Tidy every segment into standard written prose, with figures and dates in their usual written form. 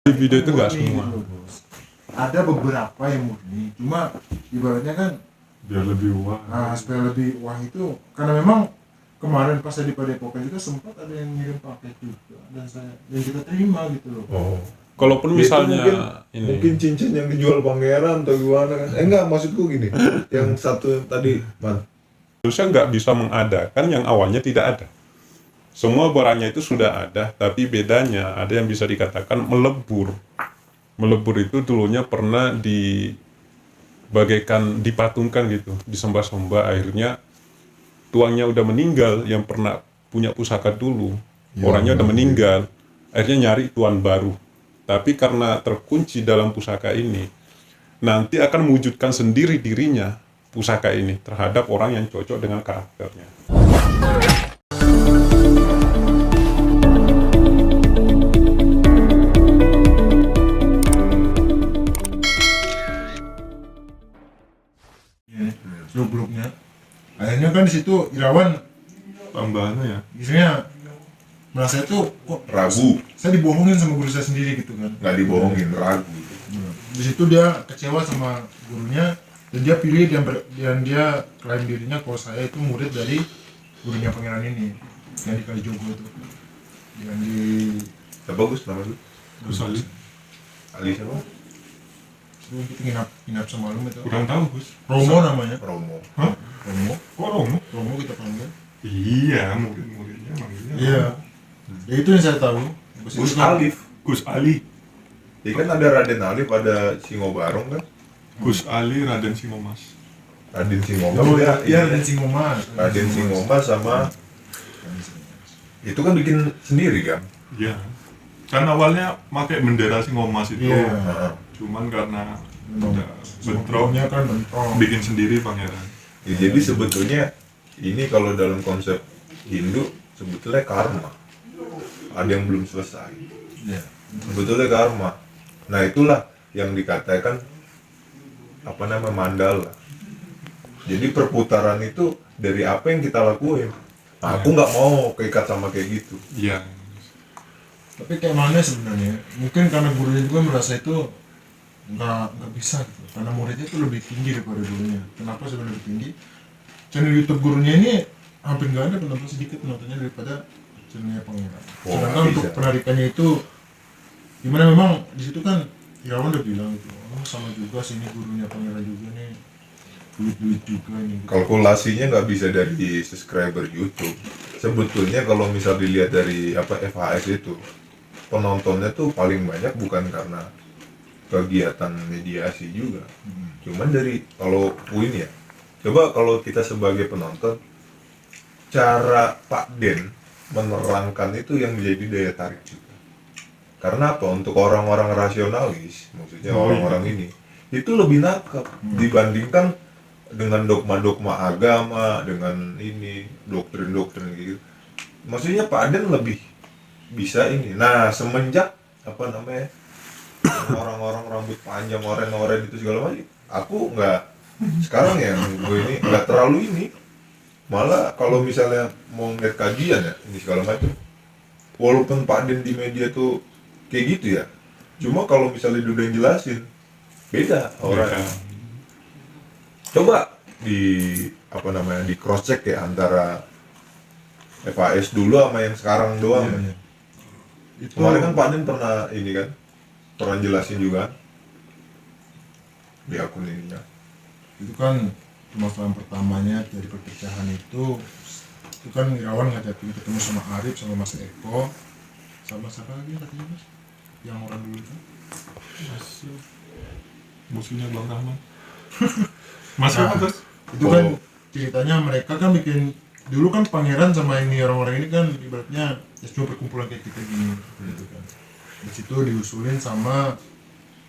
Di video itu nggak semua. Gitu, bos. Ada beberapa yang murni, cuma ibaratnya kan Biar lebih wah. supaya lebih wah itu karena memang kemarin pas di Padepokan juga sempat ada yang ngirim paket juga dan kita terima gitu loh. Oh. Kalaupun Ya, itu misalnya mungkin cincin yang dijual pangeran atau gimana kan? Enggak, maksudku gini, yang satu tadi, Man. Indonesia nggak bisa mengadakan yang awalnya tidak ada. Semua barangnya itu sudah ada, tapi bedanya ada yang bisa dikatakan melebur. Melebur itu dulunya pernah bagaikan dipatungkan gitu, disembah-sembah, akhirnya tuangnya udah meninggal yang pernah punya pusaka dulu, orangnya udah meninggal, akhirnya nyari tuan baru. Tapi karena terkunci dalam pusaka ini, nanti akan mewujudkan sendiri dirinya pusaka ini terhadap orang yang cocok dengan karakternya. Seluk-beluknya akhirnya kan di situ Irawan Tambahannya ya, misalnya merasa itu kok Ragu, saya dibohongin sama guru saya sendiri gitu kan. nggak dibohongin, ragu. Di situ dia kecewa sama gurunya dan dia pilih dan dia klaim dirinya kalau saya itu murid dari gurunya pangeran ini yang di Kalijogo itu, yang di Siapa Gus nama lu? Gus Ali. Ali siapa? itu kita nginap semalam itu. Kurang tahu Gus. Romo namanya. Romo. Hah? Romo. Kok Romo? Romo kita panggil. Iya, murid-muridnya manggilnya. Iya. Ya itu yang saya tahu. Gus Alif. Gus Ali. Ya kan ada Raden Alif, ada Singobarong kan? Gus Ali Raden Singomas. Raden Singomas. Oh ya, dan Singomas. Raden Singomas sama itu kan bikin sendiri kan? Iya. Kan awalnya pakai bendera Singomas itu. Iya. Heeh. Cuman karena Memang udah bentrok bentroknya kan bentrok. bikin sendiri pangeran. Ya, jadi sebetulnya ini kalau dalam konsep Hindu sebetulnya karma. Ada yang belum selesai. Iya. Sebetulnya karma. Nah itulah yang dikatakan apa namanya mandala. Jadi perputaran itu dari apa yang kita lakuin. Nah, aku nggak mau keikat sama kayak gitu. Iya. Tapi kayak mana sebenarnya? Mungkin karena gurunya juga merasa itu nggak bisa gitu. Karena muridnya itu lebih tinggi daripada gurunya. Kenapa sebenarnya lebih tinggi? Channel YouTube gurunya ini hampir nggak ada penonton, sedikit penontonnya daripada channelnya pangeran. Oh, Sedangkan bisa. untuk penarikannya itu gimana, memang di situ kan Irawan udah bilang gitu. Oh sama juga sini gurunya pangeran juga nih. Duit juga nih. Gitu. Kalkulasinya nggak bisa dari subscriber YouTube. Sebetulnya kalau misal dilihat dari apa FHS itu, penontonnya tuh paling banyak bukan karena kegiatan mediasi juga. Cuman dari kalau poin ya, coba kalau kita sebagai penonton, cara Pak Den menerangkan itu yang menjadi daya tarik juga. Karena apa? Untuk orang-orang rasionalis, maksudnya orang-orang ini, itu lebih nangkep dibandingkan dengan dogma-dogma agama, dengan ini doktrin-doktrin gitu. Maksudnya Pak Den lebih bisa ini. Nah semenjak apa namanya orang-orang rambut panjang oren-oren itu segala macam, aku nggak sekarang ya gue ini nggak terlalu ini. Malah kalau misalnya mau ngeliat kajian ya ini segala macam, walaupun Pak Den di media tuh kayak gitu ya, cuma kalau misalnya dia udah jelasin beda orang. Coba di apa namanya di cross check ya antara FAS dulu sama yang sekarang doang. Iya. Itu Kemarin kan Pak Den pernah ini kan, pernah jelasin juga di akun ininya. itu kan permasalahan pertamanya dari perpecahan itu kan Irawan ngajakin ketemu sama Arif sama Mas Eko sama siapa lagi katanya Mas yang orang dulu itu Musuhnya Bang Rahman. Mas Nah, apa Gus? itu kan ceritanya mereka kan bikin dulu kan pangeran sama ini orang-orang ini kan ibaratnya ya cuma perkumpulan kayak kita gini gitu kan. Di situ diusulin sama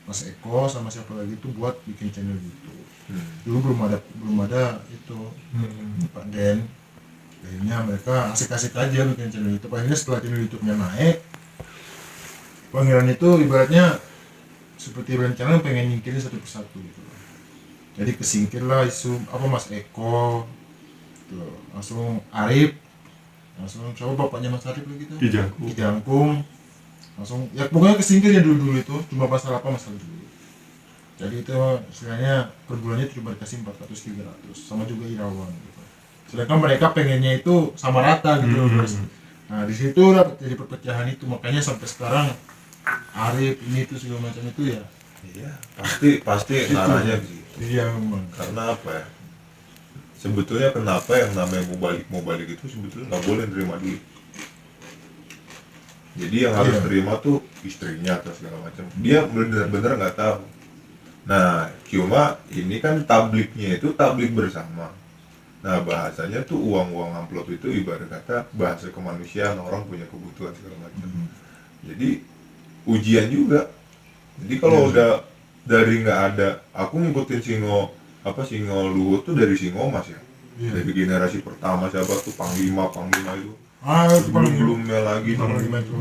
Mas Eko sama siapa lagi tuh buat bikin channel YouTube. Dulu belum ada itu Pak Den. Akhirnya mereka asik-asik aja bikin channel YouTube. Akhirnya setelah channel YouTube-nya naik, pangeran itu ibaratnya seperti rencana pengen nyingkirin satu persatu gitu. Jadi kesingkirlah isu apa Mas Eko, tuh, langsung Arif, langsung coba bapaknya Mas Arif lagi tuh. Kijangkung. Kijangkung. langsung ya pokoknya kesingkir ya dulu itu cuma masalah dulu. Jadi itu istilahnya per bulannya cuma dikasih 400-300 sama juga Irawan gitu. Sedangkan mereka pengennya itu sama rata gitu loh guys. Nah di situ lah jadi perpecahan itu, makanya sampai sekarang Arif ini itu segala macam itu ya. Iya, pasti ngarahnya gitu. Iya memang. Karena apa ya? Sebetulnya kenapa yang namanya mubalik itu sebetulnya nggak boleh nerima duit. Jadi yang harus terima tuh istrinya atau segala macam. Dia benar-benar nggak tahu. Nah, cuma ini kan tabliknya itu tablik bersama. Nah, bahasanya tuh uang-uang amplop itu ibarat kata bahasa kemanusiaan, orang punya kebutuhan segala macam. Jadi ujian juga. Jadi kalau udah dari nggak ada, aku ngikutin Singo Luhut tuh dari Singo Mas ya. Dari generasi pertama siapa tuh Panglima itu. Itu Belumnya lagi Panglima itu.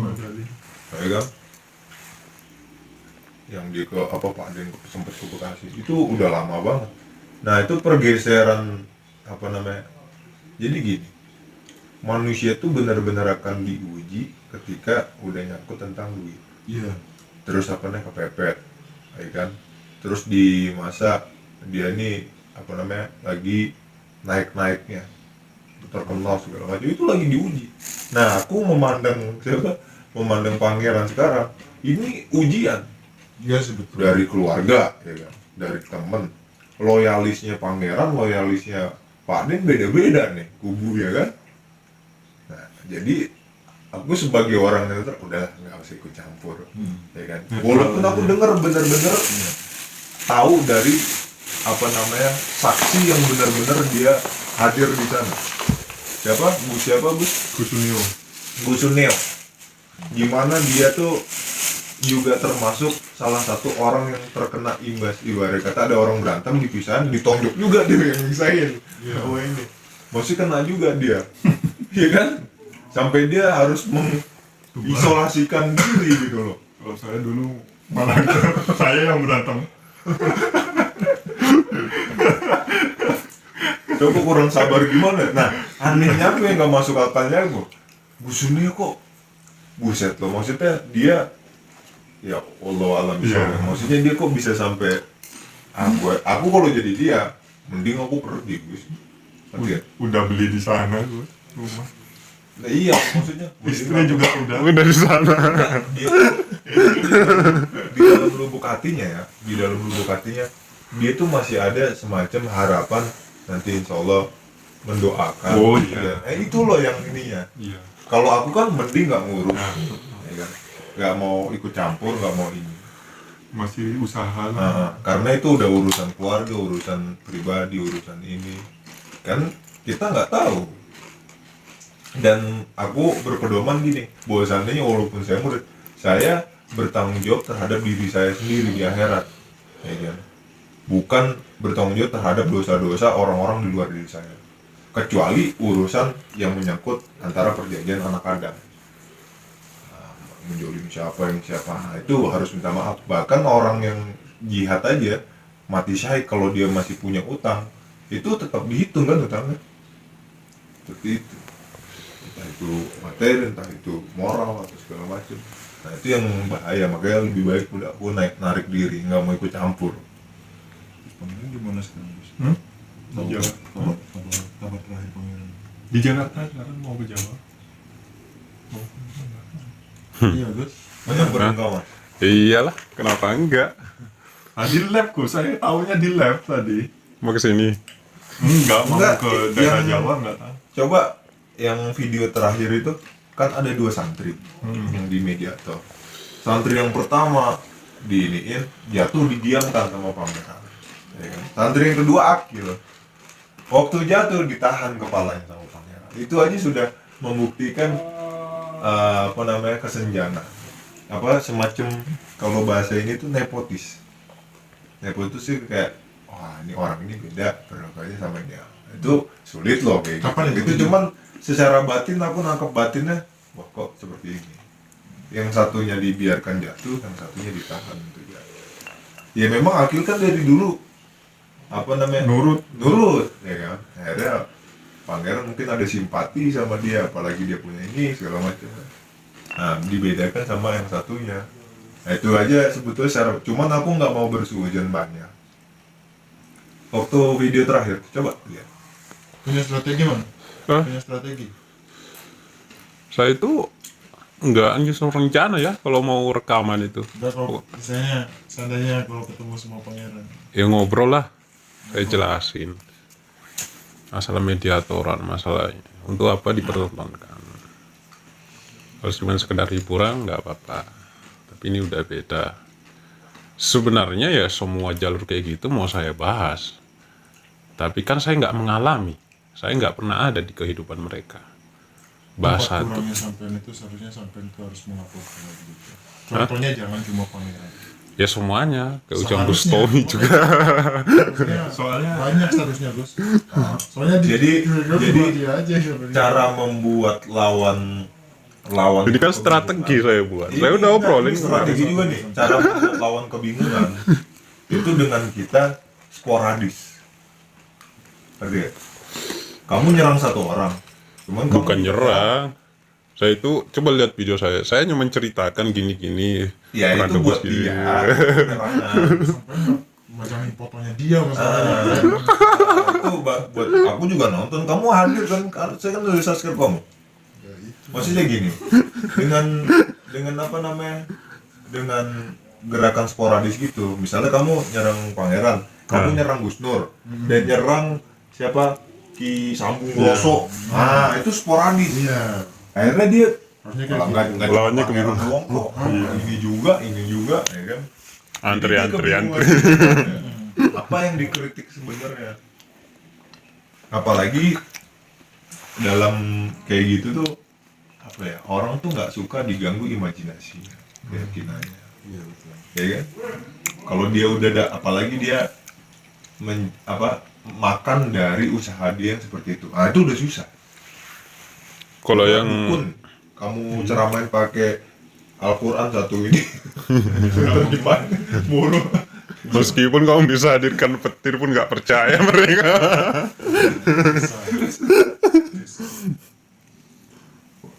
Ya kan? Yang dia ke Pak Den sempat ke Bekasi itu udah lama banget. Nah itu pergeseran jadi gini, manusia tuh benar-benar akan diuji ketika udah nyangkut tentang duit. Iya. Terus kepepet, ya kan? Terus di masa dia ini lagi naik-naiknya, terkenal segala macam, itu lagi diuji. Nah aku memandang pangeran sekarang ini ujian. Iya sebetulnya. Dari keluarga, ya kan? Dari temen, loyalisnya pangeran, loyalisnya Pak Den beda-beda nih kubu, ya kan? Nah jadi aku sebagai orang yang udah nggak usah ikut campur, ya kan? Walaupun aku dengar bener-bener tahu dari saksi yang benar-benar dia hadir di sana. Gus Sunio. Gimana dia tuh juga termasuk salah satu orang yang terkena imbas, ibarat kata ada orang berantem dipisahin, ditonjok juga dia yang misahin. Oh ini masih kena juga dia. Iya kan? Sampai dia harus mengisolasikan diri gitu loh. Kalau saya dulu malah saya yang berantem. Coba kurang sabar gimana? Nah, anehnya aku yang gak masuk akalnya aku, Gus Sunio kok buset loh, maksudnya dia ya Allah alam maksudnya dia kok bisa sampai aku kalau jadi dia mending aku pergi Gus. Udah beli di sana gue rumah. Nah, iya maksudnya Istri juga udah di sana. Dia di dalam lubuk hatinya dia tuh masih ada semacam harapan nanti insya Allah mendoakan. Oh iya. Itu loh yang ininya. Iya. Kalau aku kan mending nggak ngurus, ya kan? Nggak mau ikut campur, nggak mau ini. Masih usaha lah. Karena itu udah urusan keluarga, urusan pribadi, urusan ini. Kan kita nggak tahu. Dan aku berpedoman gini, bahwasannya walaupun saya murid, saya bertanggung jawab terhadap diri saya sendiri di akhirat, ya kan? Bukan bertanggung jawab terhadap dosa-dosa orang-orang di luar diri saya. Kecuali urusan yang menyangkut antara perjanjian anak Adam, menjolimi siapa, itu harus minta maaf. Bahkan orang yang jihad aja mati syahid kalau dia masih punya utang, itu tetap dihitung kan utangnya. Seperti itu. Entah itu materi, entah itu moral atau segala macam. Nah itu yang bahaya, makanya lebih baik udah aku narik diri, nggak mau ikut campur. Pangeran gimana sekarang Gus? Di Jawa. Kabar terakhir pangeran. Di Jakarta sekarang mau ke Jawa. Iya Gus. Banyak berengkau Mas. Iyalah, kenapa enggak? Di lab kok, saya tahunya di lab tadi. Mau ke sini? Enggak, mau ke daerah Jawa enggak tahu. Coba yang video terakhir itu kan ada 2 santri yang di Mediator. Santri yang pertama diiniin jatuh didiamkan sama pangeran, ya kan? Santri yang kedua Akil, waktu jatuh ditahan kepalanya sama pangeran. Itu aja sudah membuktikan kesenjangan, semacam kalau bahasa ini tuh nepotis sih, kayak wah ini orang ini beda beragamnya sama dia. Itu sulit loh kayak Kapan gitu. Cuman secara batin aku nangkep batinnya, wah kok seperti ini. Yang satunya dibiarkan jatuh, yang satunya ditahan gitu ya. Ya memang Akil kan dari dulu nurut, ya kan. Akhirnya pangeran mungkin ada simpati sama dia, apalagi dia punya ini segala macam. Nah, dibedakan sama yang satunya. Nah, itu aja sebetulnya secara, cuman aku nggak mau bersuudzon banyak. Waktu video terakhir, coba lihat. Punya strategi man? Hah? Punya strategi. Saya itu nggak nyusun rencana ya kalau mau rekaman itu. Udah kalau misalnya seandainya kalau ketemu sama pangeran. Ya ngobrol lah, saya jelasin masalah mediatoran, masalahnya untuk apa dipertontonkan. Kalau cuma sekedar hiburan nggak apa-apa, tapi ini udah beda. Sebenarnya ya semua jalur kayak gitu mau saya bahas, tapi kan saya nggak mengalami, saya nggak pernah ada di kehidupan mereka. Bahas Tempat satu, kurangnya sampean itu seharusnya sampean itu harus melaporkan gitu. Contohnya jangan cuma pangeran. ya semuanya, ke Ujang Seharusnya. Bustami juga. Soalnya- banyak seharusnya Gus. Soalnya Jadi- cuma jadi dia aja sebenarnya. Cara membuat lawan Ini kan strategi saya buat. Saya udah obrolin ini strategi kemarin. juga nih. Cara membuat lawan kebingungan itu dengan kita sporadis. Ngerti ya? Kamu nyerang satu orang, cuman kamu Bukan nyerang. Saya itu coba lihat video saya cuma menceritakan gini-gini. Ya pernah itu tebus buat gini. dia. penyerangan. Sampean memajangin fotonya dia masalahnya. Itu buat aku juga nonton. Kamu hadir kan? Saya kan udah subscribe kamu. Maksudnya gini, dengan apa namanya, dengan gerakan sporadis gitu. Misalnya kamu nyerang pangeran, kamu nyerang Gus Nur, dan nyerang siapa Ki Sambung Loso. Nah itu sporadis. Iya. Akhirnya dia Harusnya kalau kayak nggak gitu. cuma Lawannya pangeran kebingungan. doang kok. Ini juga, ya kan. Antri-antri. Jadi kebingungan. Apa yang dikritik sebenarnya? Apalagi dalam kayak gitu tuh apa ya, orang tuh nggak suka diganggu imajinasinya, keyakinannya, Iya betul. ya kan? Kalau dia udah apalagi dia makan dari usaha dia yang seperti itu, itu udah susah. Kalau yang Pun kamu ceramain pakai Al-Quran satu ini sudah gimana mulu. meskipun kamu bisa hadirkan petir pun nggak percaya mereka.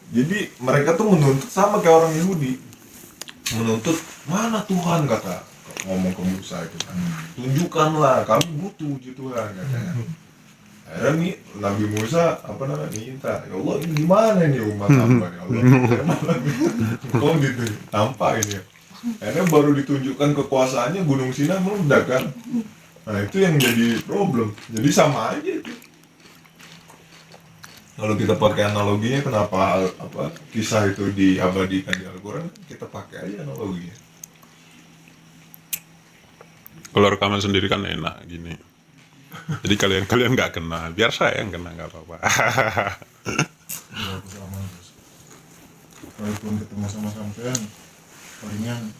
Jadi mereka tuh menuntut sama kayak orang Yahudi, menuntut mana Tuhan, kata ngomong ke Musa itu kan, tunjukkanlah kami butuh wujud Tuhan katanya. Akhirnya nih Nabi Musa minta, ya Allah ini gimana nih umat hamba ya Allah, kok gitu tampak ini ya. Akhirnya baru ditunjukkan kekuasaannya, Gunung Sinai meledak kan. Nah itu yang jadi problem, jadi sama aja itu. Kalau kita pakai analoginya, kenapa kisah itu diabadikan di Al-Quran, kita pakai aja analoginya. Kalau rekaman sendiri kan enak gini. Jadi kalian nggak kena, biar saya yang kena nggak apa-apa. Ya aku sama Gus. Walaupun ketemu sama sampean palingan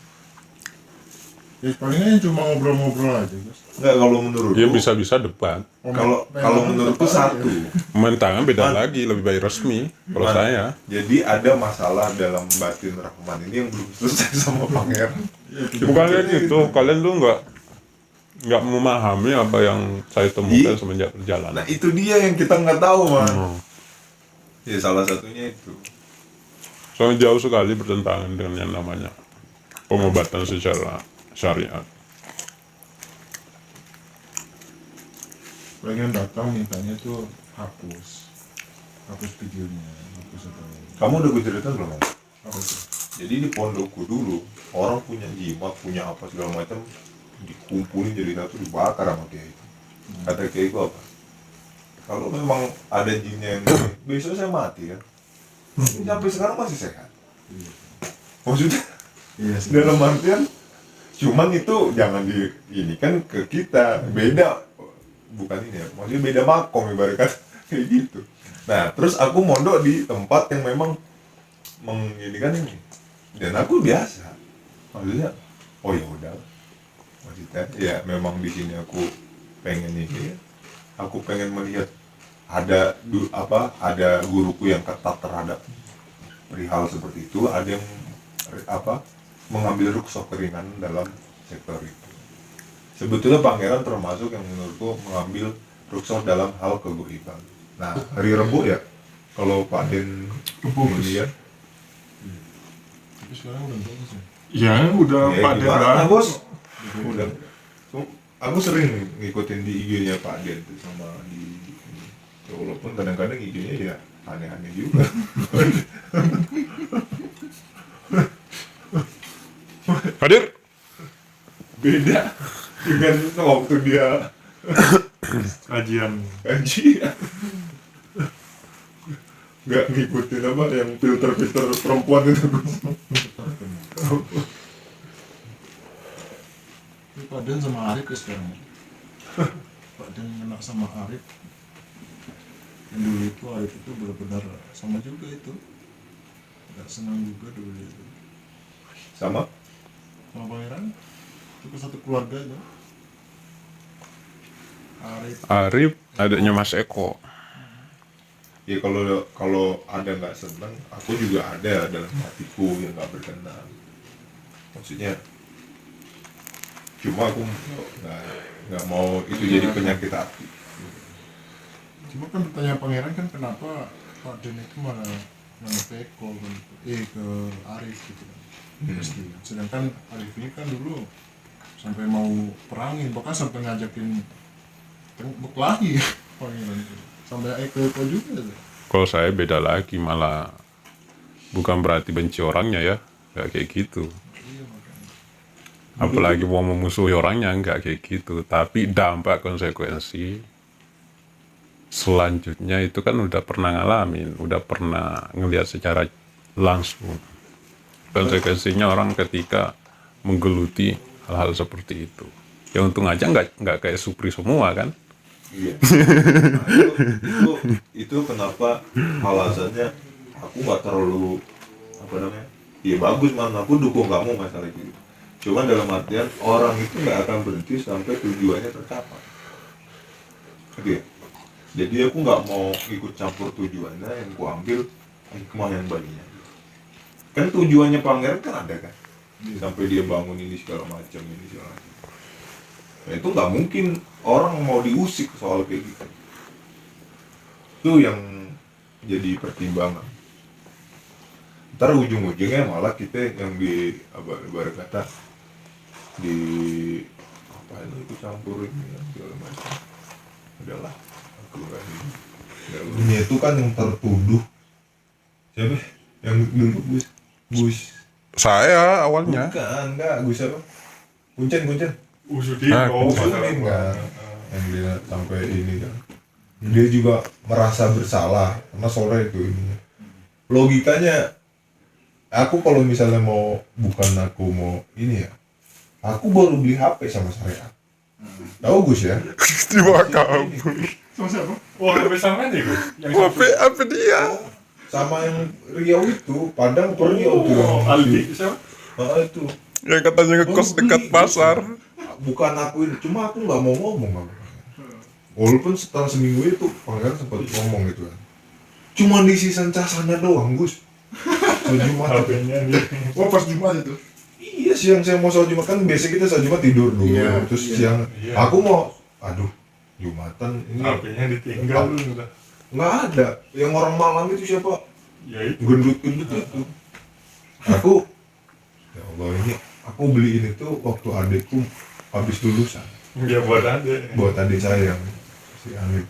cuma ngobrol-ngobrol aja Gus. Enggak, kalau menurutku, Ya bisa-bisa debat. kalau menurutku satu, Main tangan beda lagi, lebih baik resmi. Kalau saya, jadi ada masalah dalam batin Rahman ini yang belum selesai sama Pangeran. bukan kayak gitu. Kalian tuh nggak memahami apa yang saya temukan Iya. semenjak perjalanan. Nah itu dia yang kita nggak tahu, man. Ya salah satunya itu. Soalnya jauh sekali bertentangan dengan yang namanya pengobatan secara syariat. Palingan datang mintanya tuh hapus videonya, hapus apa ya. Kamu udah gue cerita belum? Apa tuh? Jadi di pondokku dulu orang punya jimat, punya apa segala macam, dikumpulin jadi satu, dibakar sama kiai. Kata kiai itu apa? Kalau memang ada jinnya yang besok saya mati kan. Ini sampai sekarang masih sehat. Maksudnya Iya sih. dalam artian, cuman itu jangan ini kan ke kita beda, bukan ini ya, maksudnya beda makom ibaratnya kayak gitu. Nah terus aku mondok di tempat yang memang menginikan ini, dan aku biasa, maksudnya oh ya udah, maksudnya ya memang di sini aku pengen ini, aku pengen melihat ada ada guruku yang ketat terhadap perihal seperti itu, ada yang mengambil rukhsah keringan dalam sektor itu. Sebetulnya pangeran termasuk yang menurutku mengambil rukhsah dalam hal kegoiban. Nah hari Rebo ya, kalau Pak Den ini ya, Tapi sekarang udah enggak sih. Ya udah Ya, Pak Den gimana, lah. bos? Udah. Aku sering ngikutin di IG-nya Pak Den tuh sama di ya, walaupun kadang-kadang IG-nya ya aneh-aneh juga. Hadir. Beda dengan waktu dia Kajian. kajian. Nggak ngikutin apa yang filter-filter perempuan itu. Tapi Pak Den sama Arif ya sekarang. Pak Den kena sama Arif. Yang dulu itu Arif itu benar-benar sama juga itu. Nggak senang juga dulu itu. Sama? Sama pangeran. Itu satu keluarga itu. Arif, adiknya Mas Eko. Ya kalau ada nggak senang, aku juga ada dalam hatiku yang nggak berkenan. Maksudnya, cuma aku nggak mau itu jadi penyakit hati. Cuma kan pertanyaan pangeran kan kenapa Pak Den itu malah nanya ke Eko kan, ke Arif gitu kan. Pasti. Sedangkan Arif ini kan dulu sampai mau perangin, bahkan sampai ngajakin berkelahi pangeran itu. Sampai Eko juga tuh. Kalau saya beda lagi, malah bukan berarti benci orangnya ya, nggak kayak gitu. Iya makanya. Apalagi mau memusuhi orangnya, nggak kayak gitu. Tapi dampak konsekuensi selanjutnya itu kan udah pernah ngalamin, udah pernah ngelihat secara langsung. Konsekuensinya orang ketika menggeluti hal-hal seperti itu. Ya untung aja nggak kayak Supri semua kan. Iya. Nah, itu kenapa alasannya aku nggak terlalu apa namanya? Ya bagus man, aku dukung kamu masalah itu. Cuma dalam artian orang itu nggak akan berhenti sampai tujuannya tercapai. Oke. Jadi aku nggak mau ikut campur tujuannya, yang ku ambil hikmah yang banyak. Kan tujuannya pangeran kan ada kan, sampai dia bangun ini segala macam ini segala macam. Nah, itu nggak mungkin orang mau diusik soal kayak gitu. Itu yang jadi pertimbangan. Ntar ujung-ujungnya malah kita yang di ibarat kata di apa itu campurin ya, segala macam. Udahlah, aku kan ini itu kan yang tertuduh. Siapa? Yang dulu Gus. Saya awalnya. Bukan, enggak Gus apa? Kuncen. Usudin. Ah, Muslim kan yang dia sampai ini kan dia juga merasa bersalah karena sore itu ini logikanya aku kalau misalnya mau bukan aku mau ini ya aku baru beli HP sama syariat tahu Gus ya Tiba kabur. Sama siapa? Oh, sampai sama nih Gus. Yang Apa dia? sama yang Riau itu Padang per Riau tuh Oh, Aldi siapa? itu Yang katanya ngekos dekat pasar. bukan aku ini cuma aku nggak mau ngomong sama pangeran. Walaupun setelah seminggu itu pangeran sempat ngomong gitu kan cuma di season casanya doang Gus Jumat HP-nya dia. Oh pas Jumat itu. iya siang saya mau sholat Jumat kan biasa kita sholat Jumat tidur dulu Iya, terus iya. siang Iya. aku mau aduh Jumatan ini HP-nya ditinggal lu udah. nggak ada yang orang Malang itu siapa Ya itu. gendut itu aku ya Allah ini aku beli ini tuh waktu adikku habis lulusan Dia buat ada. buat adik saya yang si Anit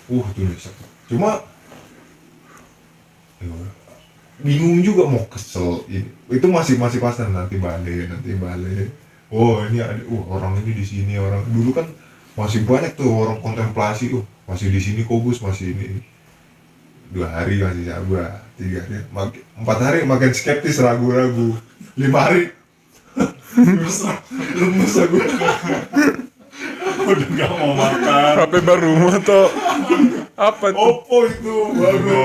tuh nyesek cuma ya, bingung juga mau kesel ini itu masih pasang nanti balik oh ini ada orang ini di sini orang dulu kan masih banyak tuh orang kontemplasi masih di sini Gus masih ini 2 hari masih sabar 3 hari 4 hari makin skeptis ragu-ragu 5 hari lemes aku Udah nggak mau makan. HP baru atau apa tuh? Oppo itu baru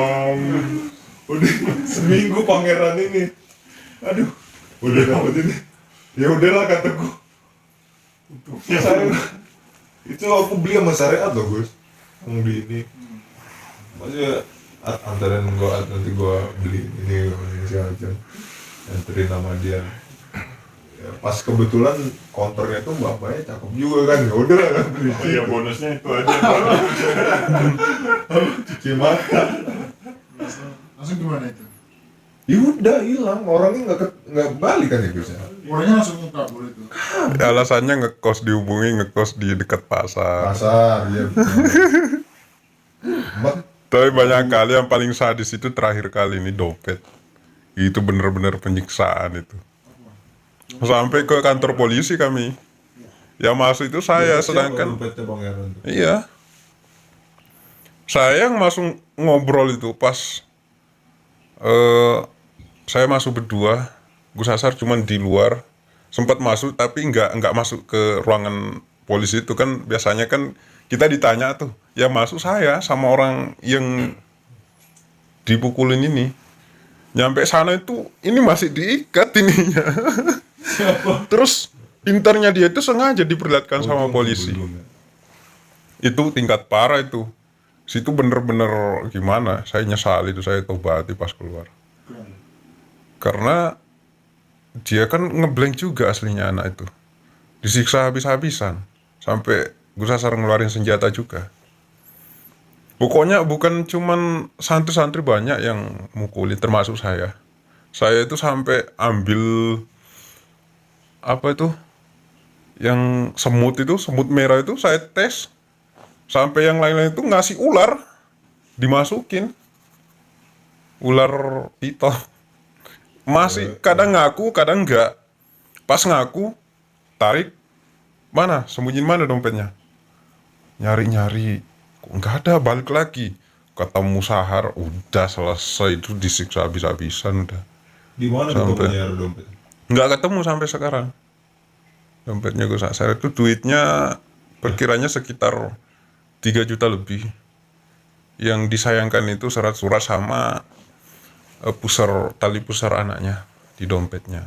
udah seminggu pangeran ini aduh udah dapet ini ya udahlah kataku saya itu aku beli sama syariat loh Gus yang beli ini maksudnya antarin gua nanti gua beli ini segala macam anterin sama dia ya, pas kebetulan counternya tuh bapaknya cakep juga kan ya udah kan Oh iya bonusnya itu aja. cuci mata Langsung gimana itu? Ya udah hilang, orangnya nggak balik kan ya bisa. Orangnya langsung kabur itu. Alasannya ngekos di dekat pasar. Pasar ya. Mak, Tapi banyak kali yang paling sadis itu terakhir kali ini dompet. Itu bener-bener penyiksaan itu. Sampai ke kantor polisi kami. Yang masuk itu saya, sedangkan dompetnya Bang Aaron tuh. iya. Saya yang masuk ngobrol itu pas saya masuk berdua, Gus Hasar cuman di luar, sempat masuk tapi nggak masuk ke ruangan polisi itu kan biasanya kan kita ditanya tuh, yang masuk saya sama orang yang dipukulin ini. Nyampe sana itu ini masih diikat ininya. Terus pintarnya dia itu sengaja diperlihatkan sama polisi. Itu tingkat parah itu. Situ bener-bener gimana, saya nyesal itu, saya tobati pas keluar. Karena dia kan ngeblank juga aslinya anak itu. Disiksa habis-habisan. Sampai Gus Hasar ngeluarin senjata juga. Pokoknya bukan cuman santri-santri banyak yang mukulin, termasuk saya. Saya itu sampai ambil apa itu? Yang semut merah itu saya tes. Sampai yang lain-lain itu ngasih ular, dimasukin ular itu. Masih kadang ngaku, kadang enggak. Pas ngaku, tarik, mana, sembunyiin mana dompetnya? Nyari-nyari, kok nggak ada, balik lagi. Ketemu Sahar, udah selesai, itu disiksa habis-habisan udah. Di mana tuh punya dompet? Nggak ketemu sampai sekarang. Dompetnya Gus Hasar itu duitnya perkiranya sekitar 3 juta lebih. Yang disayangkan itu surat-surat sama tali pusar anaknya di dompetnya.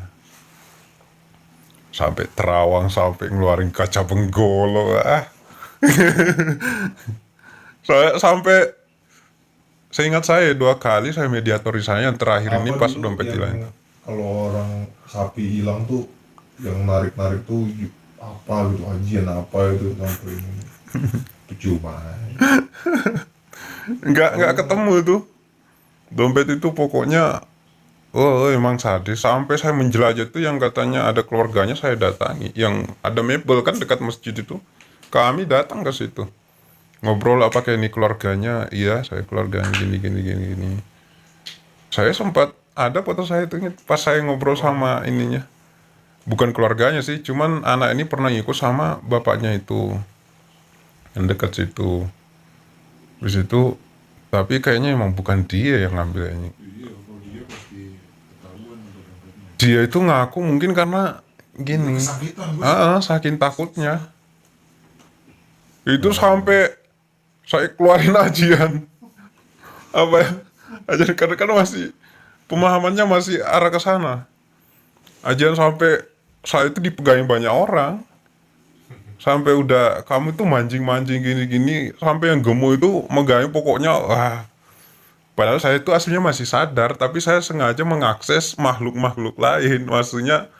Sampai terawang, sampai ngeluarin kaca penggolo. Seingat saya 2 kali saya mediatori saya, yang terakhir ini pas dompet hilang. Kalau orang sapi hilang tuh yang narik-narik tuh apa gitu, ajian apa itu sampai ini. Cuma nggak ketemu tuh dompet itu. Pokoknya emang sadis. Sampai saya menjelajah tuh yang katanya ada keluarganya saya datangi, yang ada mebel kan dekat masjid itu, kami datang ke situ ngobrol, apakah ini keluarganya? Iya, saya keluarganya gini. Saya sempat ada foto saya itu pas saya ngobrol sama ininya, bukan keluarganya sih, cuman anak ini pernah ikut sama bapaknya itu yang dekat situ. Di situ, tapi kayaknya emang bukan dia yang ngambil ini. Dia itu ngaku mungkin karena gini, saking takutnya. Itu sampai saya keluarin ajian. Apa ya? Ajian karena kan masih pemahamannya masih arah ke sana. Ajian sampai saya itu dipegangin banyak orang. Sampai udah, kamu tuh mancing-mancing gini-gini, sampai yang gemuk itu megangin, pokoknya wah. Padahal saya itu aslinya masih sadar, tapi saya sengaja mengakses makhluk-makhluk lain, maksudnya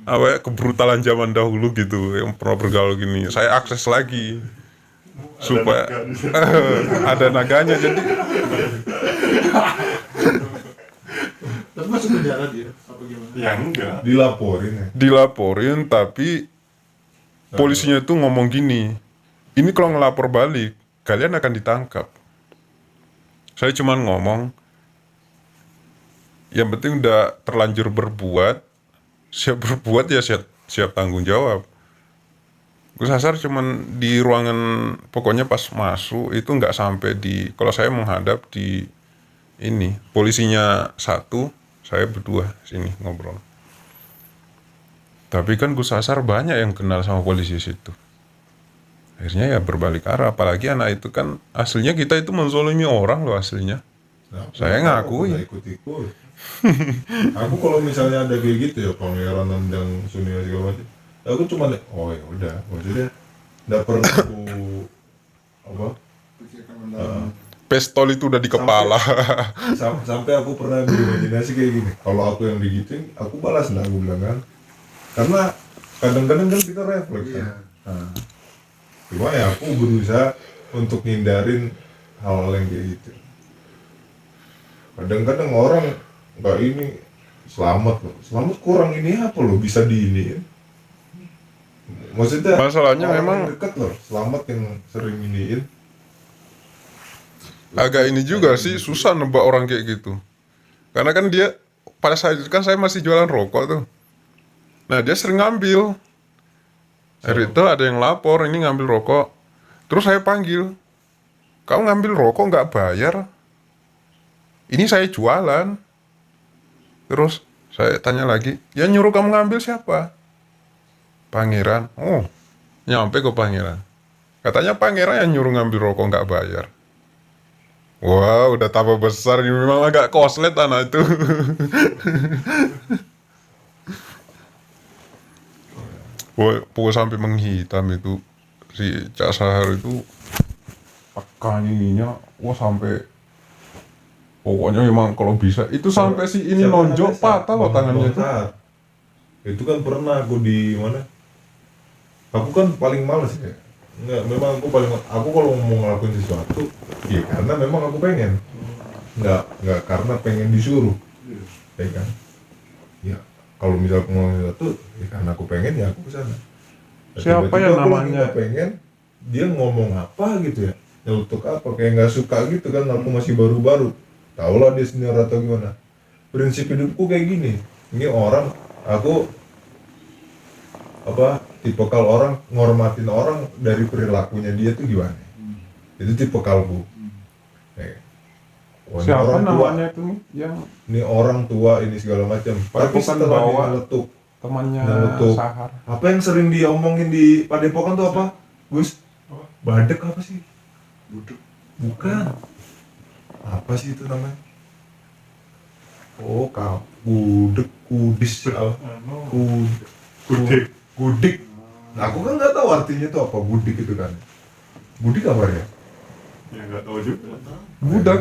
apa ya, kebrutalan zaman dahulu gitu yang pernah bergaul gini. Saya akses lagi supaya ada naganya. Jadi Tapi masuk penjara dia apa gimana? Ya enggak. dilaporin. Tapi polisinya itu ngomong gini, ini kalau ngelapor balik kalian akan ditangkap. Saya cuma ngomong, yang penting udah terlanjur berbuat, siap berbuat ya siap tanggung jawab. Gus Hasar cuman di ruangan, pokoknya pas masuk itu nggak sampai di, kalau saya menghadap di ini, polisinya 1, saya berdua sini ngobrol. Tapi kan Gus Hasar banyak yang kenal sama polisi situ. Akhirnya ya berbalik arah, apalagi anak itu kan aslinya kita itu menzolimi orang loh aslinya. Saya ngakui. Ikut-ikut. Aku kalau misalnya ada kayak gitu ya, pangeran nendang Sunil segala macam, aku cuma oh ya udah, maksudnya nggak pernah aku apa Pikirkan mendalam. Pistol itu udah di kepala. sampai aku pernah berimajinasi kayak gini, kalau aku yang digituin aku balas lah, aku bilang kan, karena kadang-kadang kan kita refleks kan. Nah, cuma ya aku berusaha untuk hindarin hal-hal yang kayak gitu. Kadang-kadang orang Enggak ini selamat loh. Selamat kurang ini apa loh bisa di ini ya? Maksudnya Masalahnya orang memang yang dekat loh. Selamat yang sering iniin. agak ini juga sih, susah nebak orang kayak gitu. Karena kan dia, pada saat itu kan saya masih jualan rokok tuh. Nah dia sering ngambil. Hari itu ada yang lapor, ini ngambil rokok. Terus saya panggil, kamu ngambil rokok nggak bayar? Ini saya jualan. Terus saya tanya lagi, yang nyuruh kamu ngambil siapa? Pangeran. Oh, nyampe ke Pangeran. Katanya Pangeran yang nyuruh ngambil rokok nggak bayar. Wah, udah tambah besar ini, memang agak koslet anak itu. Pokoknya sampai menghitam itu si Cak Sahar itu tekan ininya, wah sampai pokoknya memang kalau bisa itu sampai si ini Siapa nonjok namanya? patah loh tangannya itu. Bang. Itu kan pernah aku di mana? Aku kan paling males ya. Enggak, memang aku kalau mau ngelakuin sesuatu, ya karena memang aku pengen. Enggak karena pengen disuruh. Ya kan? Ya, kalau misal aku ngelakuin sesuatu, ya karena aku pengen ya aku kesana. Siapa Tiba-tiba yang aku lagi namanya? nggak pengen, dia ngomong apa gitu ya, nyelutuk apa, kayak nggak suka gitu kan, aku masih baru-baru. Tau lah dia senior atau gimana. Prinsip hidupku kayak gini. Ini orang, aku tipe kalau orang ngormatin orang dari perilakunya dia tuh gimana? Itu tipe kalbu. Wah, ini Siapa orang tua, namanya itu nih yang ini orang tua ini segala macam. Tapi Padepokan setelah dia bawa. meletup, temannya Nyelutuk. Sahar? apa yang sering dia omongin di Padepokan tuh apa? Gus, badek apa sih? Buduk. Bukan. Apa sih itu namanya? Oh, gudeg, kudis, Kudik. gudik. Nah, aku kan nggak tahu artinya itu apa gudik itu kan. Gudik apa ya? Ya nggak tahu juga. Budak.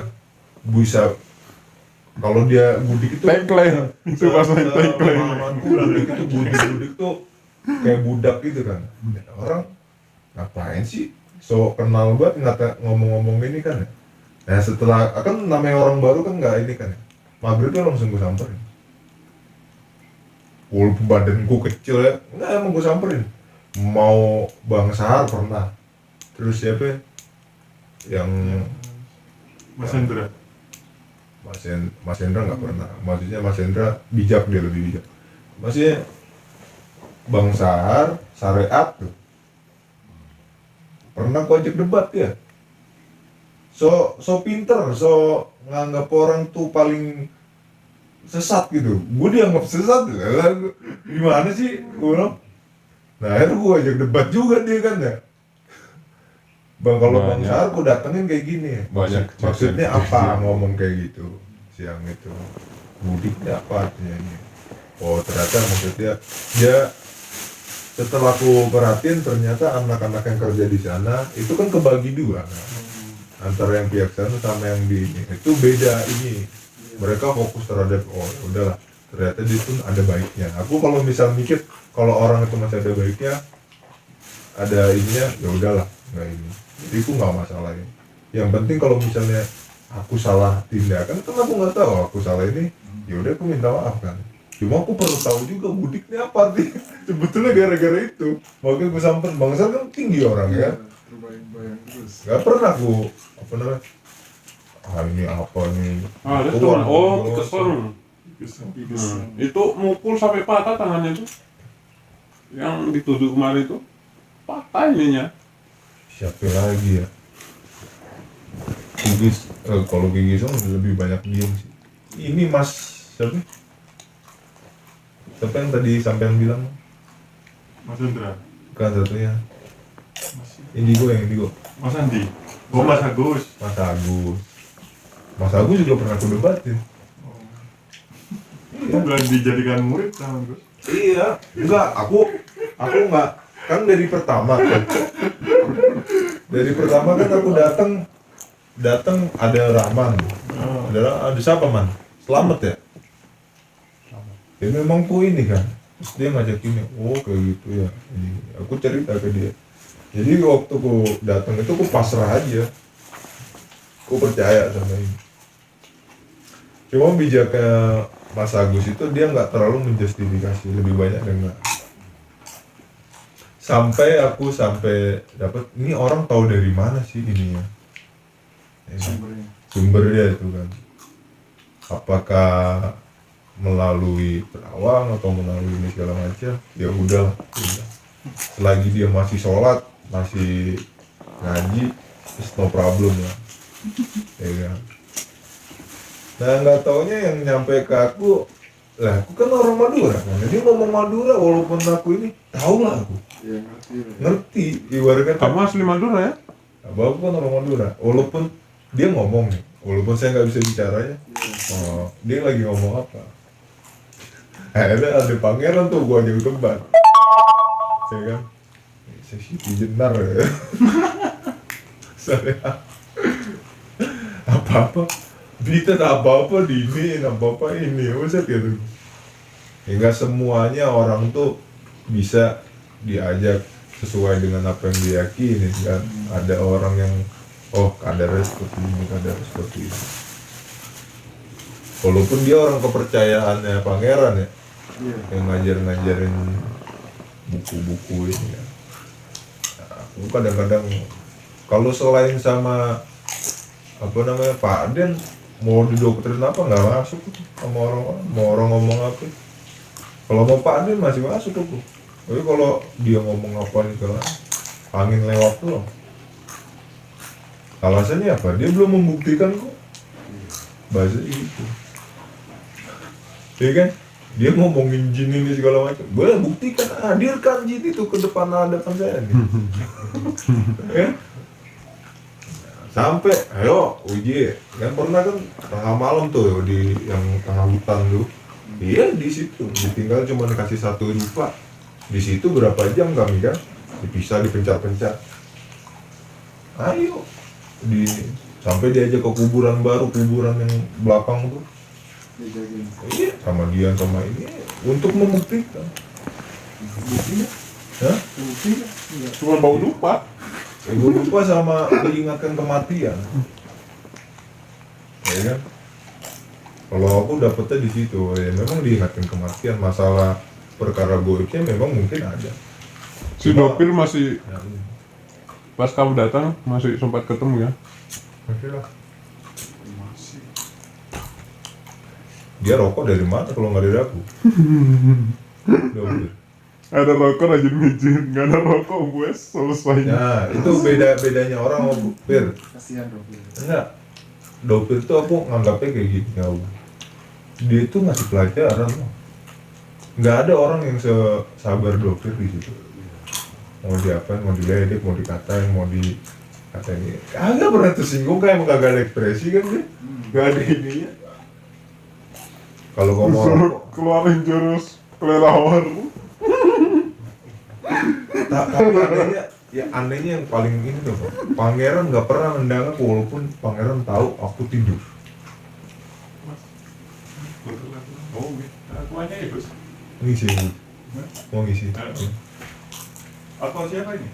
Bisa. Kalau dia gudik itu Tagline. Itu bahasa tagline. pengalamanku gudik itu gudik tuh kayak budak gitu kan. Orang ngapain sih? So kenal banget ngomong-ngomong ini kan ya. Nah setelah kan namanya orang baru kan nggak ini kan ya. Maghrib tuh langsung gue samperin. Walaupun badanku kecil ya, nggak emang gue samperin. Mau Bang Sahar pernah. Terus siapa ya? Yang Mas Hendra. Mas Hendra nggak pernah. Maksudnya Mas Hendra bijak, dia lebih bijak. Maksudnya Bang Sahar syariat tuh pernah aku ajak debat ya. So pinter, so nganggap orang tuh paling sesat gitu. Gue dianggap sesat lah. Gimana sih? Gue bilang. Nah akhirnya gue ajak debat juga dia kan ya. Bang kalau Bang Banyak. Sahar gue datengin kayak gini ya. Banyak Maksudnya kejadian. apa ngomong kayak gitu siang itu? Mudiknya apa artinya ini? Oh ternyata maksudnya dia setelah aku perhatiin ternyata anak-anak yang kerja di sana itu kan kebagi dua kan? Antara yang pihak sana sama yang di ini itu beda ini. Mereka fokus terhadap udahlah ternyata di situ ada baiknya. Aku kalau misal mikir kalau orang itu masih ada baiknya, ada ininya ya udahlah nggak ini. Jadi aku nggak masalah ini. Yang penting kalau misalnya aku salah tindakan kan aku nggak tahu aku salah ini, ya udah aku minta maaf kan. Cuma aku perlu tahu juga mudik ini apa artinya. Sebetulnya gara-gara itu makanya gue samperin bangsa kan tinggi orang ya. Terbayang-bayang terus. Gak pernah aku apa namanya ini apa nih Ah, itu Tuan, oh, bos. kesel. Pigesan. Itu mukul sampai patah tangannya itu. Yang dituduh kemarin itu patah ininya. siapa lagi ya Gigis kalau Gigis lebih banyak diem sih ini Mas siapa yang tadi sampean bilang Mas Hendra. bukan satunya Mas, Indigo Mas Andi. Oh Mas Agus. Mas Agus juga pernah aku debatin Itu nggak dijadikan murid sama Gus. iya enggak aku enggak kan dari pertama kan aku datang ada Rahman ada siapa man Selamat ya memang ku ini kan terus dia ngajak ini oh kayak gitu ya ini aku cerita ke dia jadi waktu ku datang itu ku pasrah aja ku percaya sama ini Cuma bijaknya Mas Agus itu dia nggak terlalu menjustifikasi, lebih banyak dengan sampai dapat ini orang tahu dari mana sih ininya, ya kan? Sumbernya itu kan, apakah melalui perawang atau melalui ini segala macam, ya udah. Selagi dia masih sholat, masih ngaji, it's no problem lah, ya kan. Nah nggak taunya yang nyampe ke aku lah, aku kan orang Madura kan, dia ngomong Madura walaupun aku ini tahu lah aku, Iya, ngerti ibaratnya. Kamu asli Madura ya? Abah aku kan orang Madura, walaupun dia ngomong nih, walaupun saya nggak bisa bicaranya, oh, dia lagi ngomong apa? Ada pangeran tuh gua jauh tempat, saya kan, saya Siti Jenar ya. Saya apa-apa, Bita apa-apa di ini, apa-apa ini, maksud gitu. Hingga semuanya orang tuh bisa diajak sesuai dengan apa yang diyakini kan. Ada orang yang kadarnya seperti ini, kadarnya seperti ini. Walaupun dia orang kepercayaannya pangeran ya, yang ngajarin buku-buku ini ya. Nah, aku kadang-kadang kalau selain sama Pak Aden mau didoktrin apa nggak masuk sama orang-orang, mau orang ngomong apa. Kalau mau Pak Aden masih masuk tuh. Tapi kalau dia ngomong apa nih kalau angin lewat tuh loh. Alasannya apa? Dia belum membuktikan kok. Bahasa itu. Ya kan? Dia ngomongin jin ini segala macam. Boleh buktikan, hadirkan jin itu ke depan hadapan saya nih. Ya? Sampai, ayo uji. Kan pernah kan tengah malam tuh di yang tengah hutan tuh. Iya di situ. Ditinggal cuma dikasih satu rupa. Di situ berapa jam kami kan? Dipisah, dipencet-pencet. Ayo. Sampai diajak ke kuburan baru, kuburan yang belakang tuh. Iya, sama dia sama ini untuk membuktikan. Buktinya? Hah? Buktinya? Cuma bau lupa. Gue lupa sama diingatkan kematian. Ya kan? Kalau aku dapetnya di situ, ya memang diingatkan kematian. Masalah perkara goibnya memang mungkin ada. Si Dopir masih, Ya, pas kamu datang masih sempat ketemu ya? oke lah. Dia rokok dari mana kalau nggak dari aku? Dopir. Ada rokok rajin mijin, nggak ada rokok gue selesai. Nah, itu bedanya orang sama Dopir. Kasihan dong. Enggak. Dopir tuh aku nganggapnya kayak gini ya. Dia tuh ngasih pelajaran loh. Nggak ada orang yang sesabar Dopir di situ. Mau diapain, mau diledek, mau dikatain, mau dikatain. Kagak pernah tersinggung, kayak emang kagak ada ekspresi kan dia. Nggak ada ininya. Kalau ngomong Suruh rokok, keluarin jurus kelelawar. tapi anehnya yang paling ini tuh, pangeran nggak pernah nendang aku walaupun pangeran tahu aku tidur. Oh, aku aja ya, Gus. Ngisi, mau ngisi. Atau siapa ini?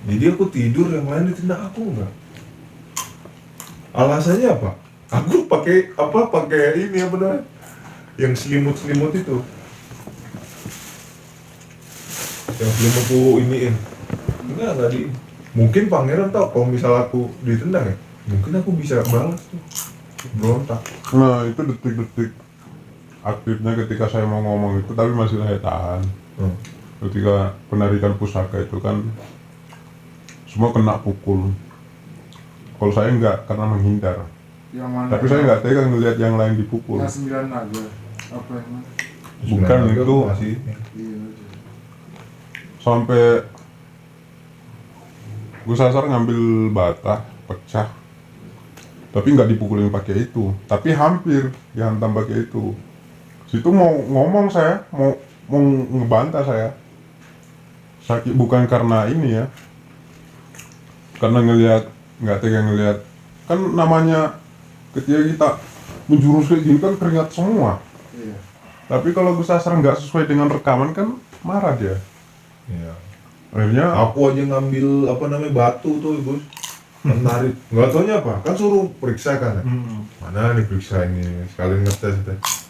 Jadi aku tidur, yang lain ditindak aku enggak. Alasannya apa? Aku pakai ini apa namanya? Yang selimut itu. Yang selimutku iniin. Enggak di. Mungkin pangeran tahu kalau misal aku ditendang ya, mungkin aku bisa balas tuh. Berontak. Nah itu detik-detik aktifnya ketika saya mau ngomong itu, tapi masih saya tahan. Ketika penarikan pusaka itu kan semua kena pukul. Kalau saya enggak, karena menghindar. Yang mana? Tapi saya nggak tega ngelihat yang lain dipukul. Yang 9 naga. Apa yang mana? Bukan Sebenarnya itu. masih Iya. Sampai gue sasar ngambil bata, pecah. Tapi nggak dipukulin pakai itu. Tapi hampir dihantam pakai itu. Situ mau ngomong saya, mau ngebantah saya. Sakit bukan karena ini ya. Karena nggak tega ngelihat. Kan namanya ketika kita menjurus kayak gini kan keringat semua. Iya. Tapi kalau Gus Asrar nggak sesuai dengan rekaman kan marah dia. Iya. Akhirnya Aku aja ngambil batu tuh, Bos. menarik, nggak taunya apa, kan suruh periksa kan ya? Mana nih periksa ini, sekalian ngetes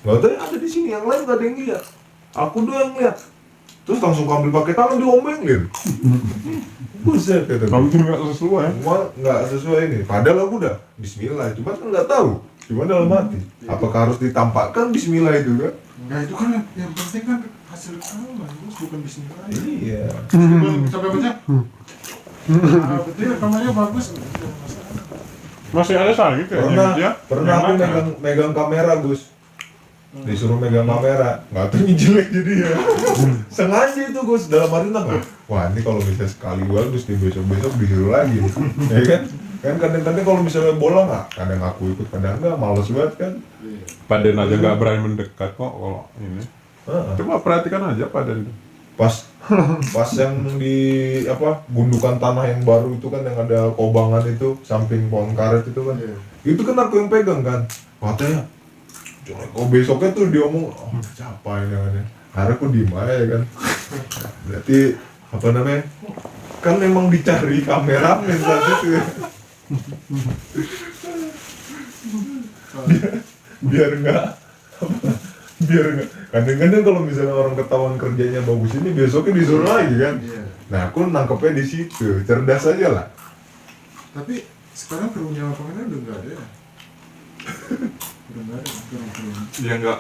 nggak tahu ada di sini, yang lain nggak ada yang lihat, aku doang yang lihat, terus langsung ambil pakai tangan diomelin. Buset kata Kamu tuh nggak sesuai. nggak sesuai ini, padahal aku udah Bismillah, cuma kan nggak tahu cuma dalam hati apakah harus ditampakkan Bismillah itu kan. Nah itu kan yang penting kan hasil rekaman, bukan bismillah. Iya. Sampai baca. Nah, betul rekamannya bagus. Masih ada lagi kayaknya Pernah aku megang kamera Gus, disuruh megang kamera, nggak tahu ini jelek jadi ya. Sengaja itu Gus, dalam arti apa? Wah ini kalau misalnya sekali bagus di besok disuruh lagi, ya kan? Kan kadang-kadang kalau misalnya bola nggak, kadang aku ikut, kadang nggak, males banget kan. Paden aja nggak berani mendekat kok kalau ini. Coba perhatikan aja Paden itu. Pas yang di apa gundukan tanah yang baru itu kan, yang ada kobangan itu samping pohon karet itu kan, itu kan aku yang pegang kan, katanya oh besoknya tuh dia ngomong, oh siapa ini namanya, akhirnya aku diem aja kan. Berarti apa namanya, kan memang dicari kameramen saat itu ya. biar nggak kadang-kadang kalau misalnya orang ketahuan kerjanya bagus ini besoknya disuruh lagi kan. Nah aku nangkepnya di situ, cerdas aja lah. Tapi sekarang krunya lapangannya udah nggak ada ya? Udah nggak ada kru. Ya nggak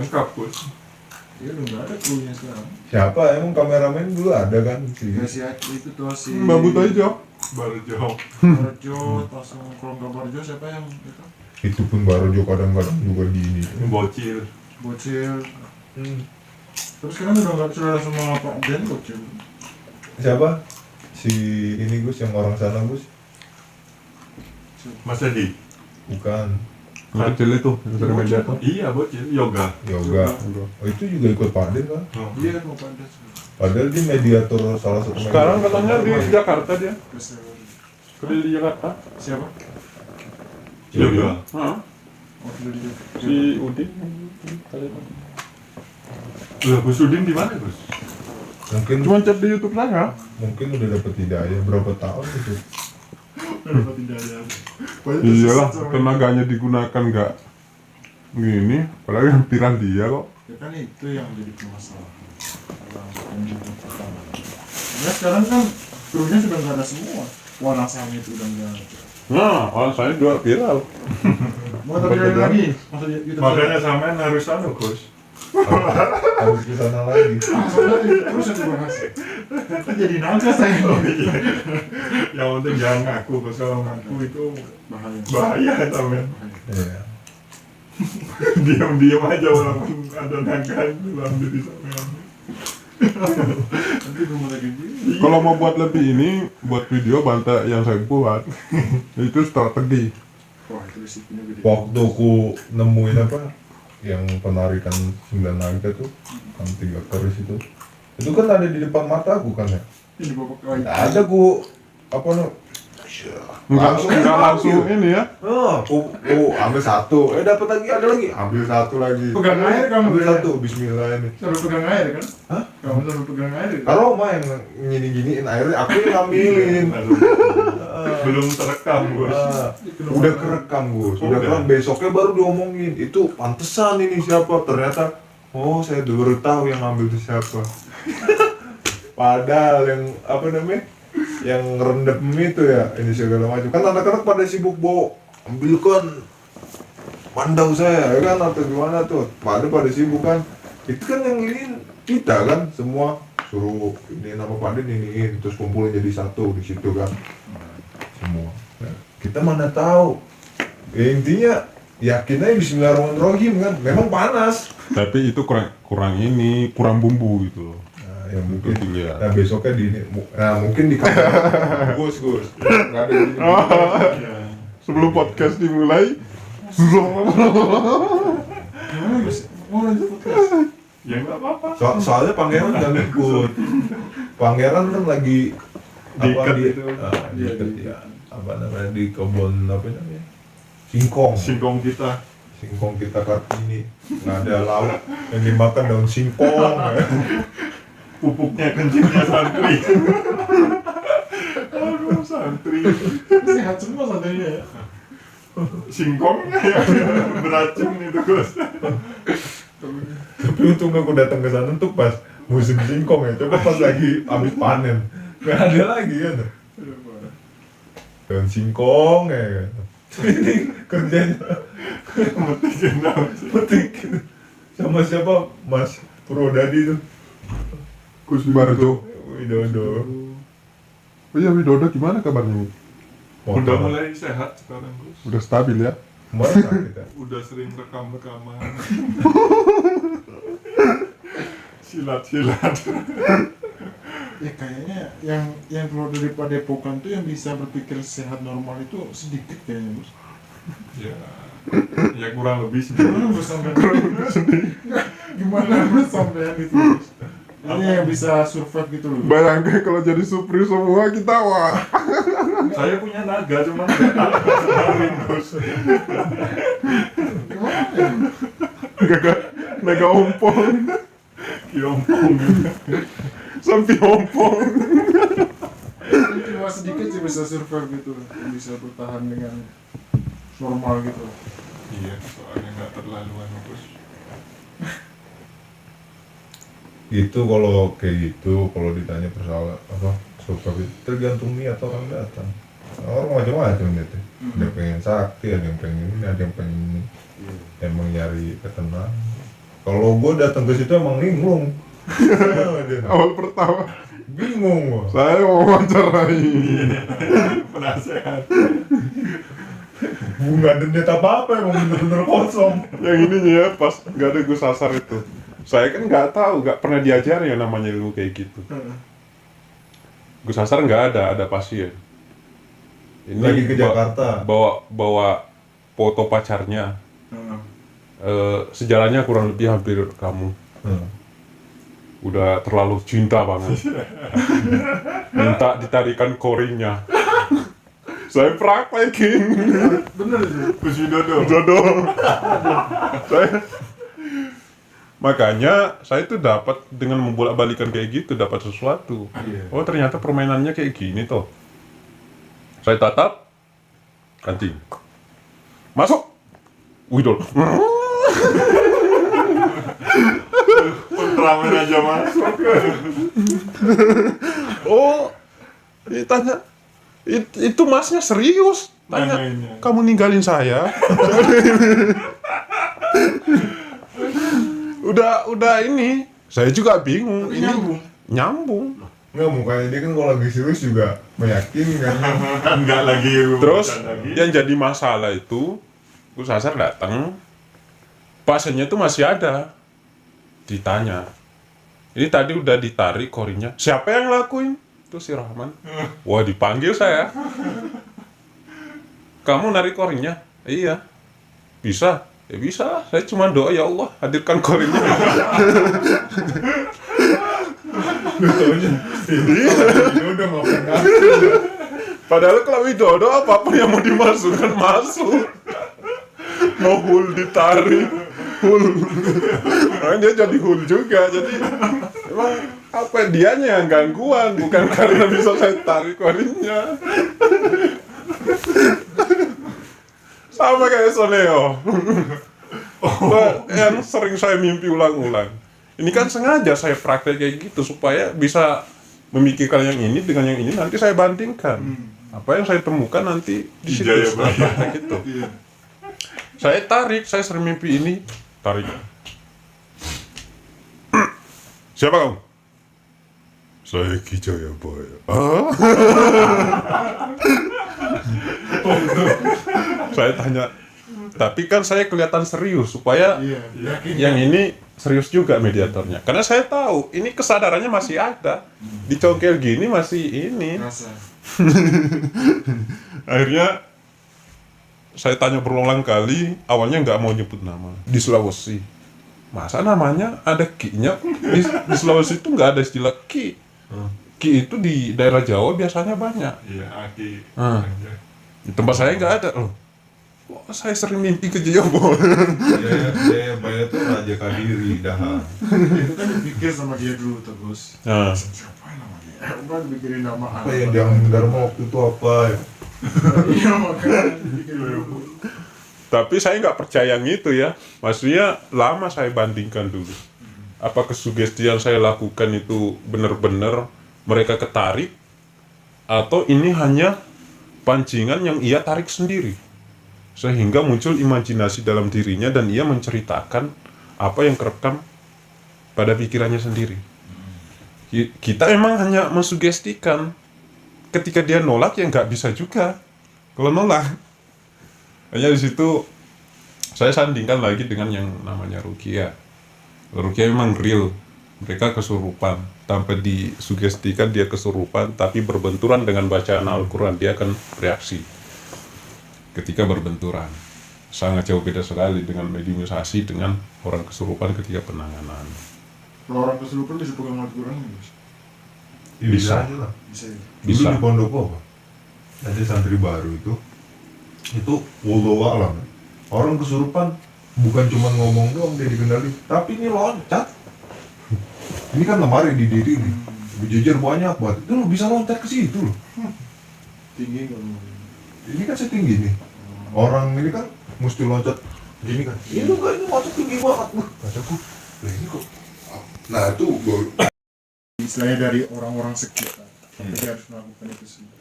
lengkap Bos. Iya udah nggak ada krunya sekarang. Siapa emang kameramen dulu ada kan Ya si itu tuh si Bambu Tojo. Barjo. Barjo, langsung kalau nggak Barjo siapa yang itu pun baru juga kadang-kadang juga gini. Bocil. Bocil. Terus sekarang udah nggak sudah semua Pak Den Bocil. Siapa? Si ini Gus, yang orang sana Gus? Mas Edi. Bukan. Bocil itu yang sering media tuh. Iya, bocil yoga. Yoga. Oh itu juga ikut Paden kan? Iya kan mau Pak Den. Padahal dia mediator salah satu Sekarang mediator. katanya di Jakarta dia. Kerja di Jakarta. Siapa? Yoga. Hah? Oh, sudah di Si Udin. Lah, Gus Udin di mana, Gus? Mungkin Cuma chat di YouTube saya. mungkin udah dapet hidayah berapa tahun itu. Kenapa tidak ada? Iyalah, tenaganya digunakan nggak gini, padahal yang piran dia kok. Ya kan itu yang jadi masalah. Ya sekarang kan krunya sudah nggak ada semua. Warna sama itu udah nggak ada. Nah, orang saya juga viral. Mau terjadi lagi? Masa di YouTube Makanya sampean harus anu, Gus. Harus ke sana lagi. terus aku bahas. Jadi naga saya. Yang penting jangan ngaku, Gus. Kalau ngaku itu Bahaya. bahaya sampean. Iya. Diam-diam aja walaupun ada naga itu ambil di sampean. Nanti gue mau lagi gini. Kalau mau buat lebih ini, buat video bantai yang saya buat, itu strategi. Wah itu risikonya gede. Waktu aku nemuin apa yang penarikan 9 naga tuh kan 3 keris itu kan ada di depan mata aku kan ya. Ini babak kawin. Ada ku apa no Nggak langsung ini ya. ambil satu, dapat lagi, ada lagi, ambil satu lagi. Pegang air kamu, ambil ya? satu, Bismillah ini. Sambil pegang air kan? Hah? Kamu sambil pegang air. Kalau mah yang gini-giniin airnya, aku yang ambilin. Belum terekam, Gus. Udah kerekam Gus, udah kerekam, besoknya baru diomongin. Itu pantesan ini siapa, ternyata oh saya baru tahu yang ambil itu siapa. Padahal yang apa namanya, yang rendem itu ya, ini segala macam. Kan anak-anak pada sibuk bawa, ambilkan mandau saya, ya kan, atau gimana tuh. Pada sibuk kan, itu kan yang ini kita kan semua suruh ini nama Paden ini, terus kumpulin jadi satu di situ kan, semua. Nah, kita mana tahu. Ya, intinya yakin aja Bismillahirrahmanirrahim kan, memang panas. Tapi itu kurang bumbu gitu loh. Ya mungkin dilihat. nah besoknya mungkin di kamar Gus nggak ada gini. Sebelum podcast dimulai, Gimana Mas? Mau lanjut podcast? Ya nggak apa-apa. Soalnya pangeran nggak ngikut. Pangeran kan lagi Diikat di itu. diikat ya, apa namanya, di kebun apa namanya, singkong Singkong kita. Kartini, nggak ada lauk yang dimakan daun singkong. Pupuknya kencingnya santri. Aduh, santri. Sehat semua santrinya ya. Singkongnya yang beracun itu Gus. Tapi untung aku datang ke sana tuh pas musim singkong ya. Coba pas lagi habis panen, nggak ada lagi kan. Dan singkong ya kan. Ini kerjanya metikin sama siapa Mas Purwodadi tuh, Gus Barjo. Widodo. Oh iya, Widodo gimana kabarnya? Udah mulai sehat sekarang Gus. Udah stabil ya? Kemarin sakit ya. Udah sering rekam-rekaman. Silat-silat. Ya kayaknya yang keluar dari padepokan tuh yang bisa berpikir sehat normal itu sedikit kayaknya Bos. Ya kurang lebih sih. Gimana Bos sampean? Gimana Bos sampean itu Bos? Ini yang bisa survive gitu loh. Bayangkan kalau jadi supri semua kita wah. Saya punya naga cuman nggak tahu kenalin Gus. Gimana ya? Gak naga ompong, Kiompong. sampai ompong. Cuma sedikit sih bisa survive gitu loh. Bisa bertahan dengan normal gitu. Iya, soalnya nggak terlaluan Gus. Gitu kalau kayak gitu, kalau ditanya persoalan apa suka tergantung niat orang datang. Orang macam-macam gitu. Ada yang pengen sakti, ada yang pengen ini, ada yang pengen ini. Emang nyari ketenangan. Kalau gue datang ke situ emang linglung. Awal pertama Bingung gua. saya mau wawancarai. Penasehat. Nggak ada niat apa-apa, emang bener-bener kosong. Yang ininya ya pas nggak ada Gus Sasar itu. Saya kan nggak tahu, nggak pernah diajarin yang namanya ilmu kayak gitu. Gus Sasar nggak ada pasien. Ini Lagi ke Jakarta. bawa foto pacarnya. Sejarahnya kurang lebih hampir kamu. Udah terlalu cinta banget. Minta ditarikan koringnya. Saya praktekin. Bener itu. Gus Widodo. Jodoh. Makanya saya tuh dapat dengan membolak-balikan kayak gitu dapat sesuatu. Oh ternyata permainannya kayak gini toh. Saya tatap, kancing, masuk, Widodo. Ultraman aja masuk. Oh, ditanya, itu masnya serius? Tanya, Nanyainnya. kamu ninggalin saya? udah ini, saya juga bingung. Tapi Ini nyambung. Nggak, mukanya dia kan kalau lagi serius juga meyakinkan. Enggak lagi. Terus bukan lagi. yang jadi masalah itu, Gus Sasar datang, pasiennya tuh masih ada. Ditanya, ini tadi udah ditarik koringnya, siapa yang lakuin? Itu si Rahman. Wah dipanggil saya. Kamu narik koringnya? Iya. Bisa? Ya bisa. Saya cuma doa, ya Allah hadirkan koringnya. Dia udah ngapain kan? Padahal kalau Widodo apa-apa yang mau dimasukkan masuk. Mau hul ditarik, hul. Nah, dia jadi hul juga. Jadi emang apa dianya yang gangguan, bukan karena bisa saya tarik koringnya. Sama kayak Soneo. Yang sering saya mimpi ulang-ulang. Ini kan sengaja saya praktek kayak gitu supaya bisa memikirkan yang ini dengan yang ini, nanti saya bandingkan. Apa yang saya temukan nanti di situ Jaya setelah Baya. praktek itu. Saya tarik, saya sering mimpi ini, tarik. Siapa kamu? Saya Ki Jayabaya. Saya tanya, tapi kan saya kelihatan serius supaya Iya, yakin. yang ini serius juga mediatornya. Karena saya tahu ini kesadarannya masih ada. Dicongkel gini masih ini. Rasa. Akhirnya saya tanya berulang kali, awalnya nggak mau nyebut nama. Di Sulawesi, masa namanya ada Ki-nya? Di Sulawesi itu nggak ada istilah Ki. Ki itu di daerah Jawa biasanya banyak. Iya, Aki. Di tempat saya nggak ada loh. Kok saya sering mimpi ke Jayabaya? Jayabaya tuh Raja Kadiri, Daha. Itu kan dipikir sama dia dulu terus. Nah, Siapa yang namanya? Bang bikin nama Apa yang diambil Dharma waktu itu apa ya? Iya makanya bikin nama. Tapi saya nggak percaya yang itu ya. Maksudnya lama saya bandingkan dulu. Apa kesugestian saya lakukan itu benar-benar mereka ketarik, atau ini hanya pancingan yang ia tarik sendiri, sehingga muncul imajinasi dalam dirinya dan ia menceritakan apa yang kerekam pada pikirannya sendiri. Kita emang hanya mensugestikan. Ketika dia nolak ya nggak bisa juga kalau nolak. Hanya di situ saya sandingkan lagi dengan yang namanya ruqyah. Ruqyah memang real, mereka kesurupan tanpa disugestikan, dia kesurupan tapi berbenturan dengan bacaan Al-Quran, dia akan reaksi ketika berbenturan. Sangat jauh beda sekali dengan mediumisasi dengan orang kesurupan ketika penanganan. Kalau orang kesurupan bisa pegang Al-Quran Bisa. aja lah. bisa ya? Bisa. Dulu di pondok apa? Ada santri baru itu wallahu a'lam. Orang kesurupan bukan cuma ngomong doang dia dikendali, tapi ini loncat. Ini kan lemari di diri nih, berjejer banyak banget. Itu lo bisa loncat ke situ loh. Tinggi kalau Ini kan setinggi nih. Orang ini kan mesti loncat gini kan. Ini enggak, ini loncat tinggi banget. Kataku, lah ini kok. Nah itu baru. istilahnya dari orang-orang sekitar, tapi dia harus melakukan itu semua.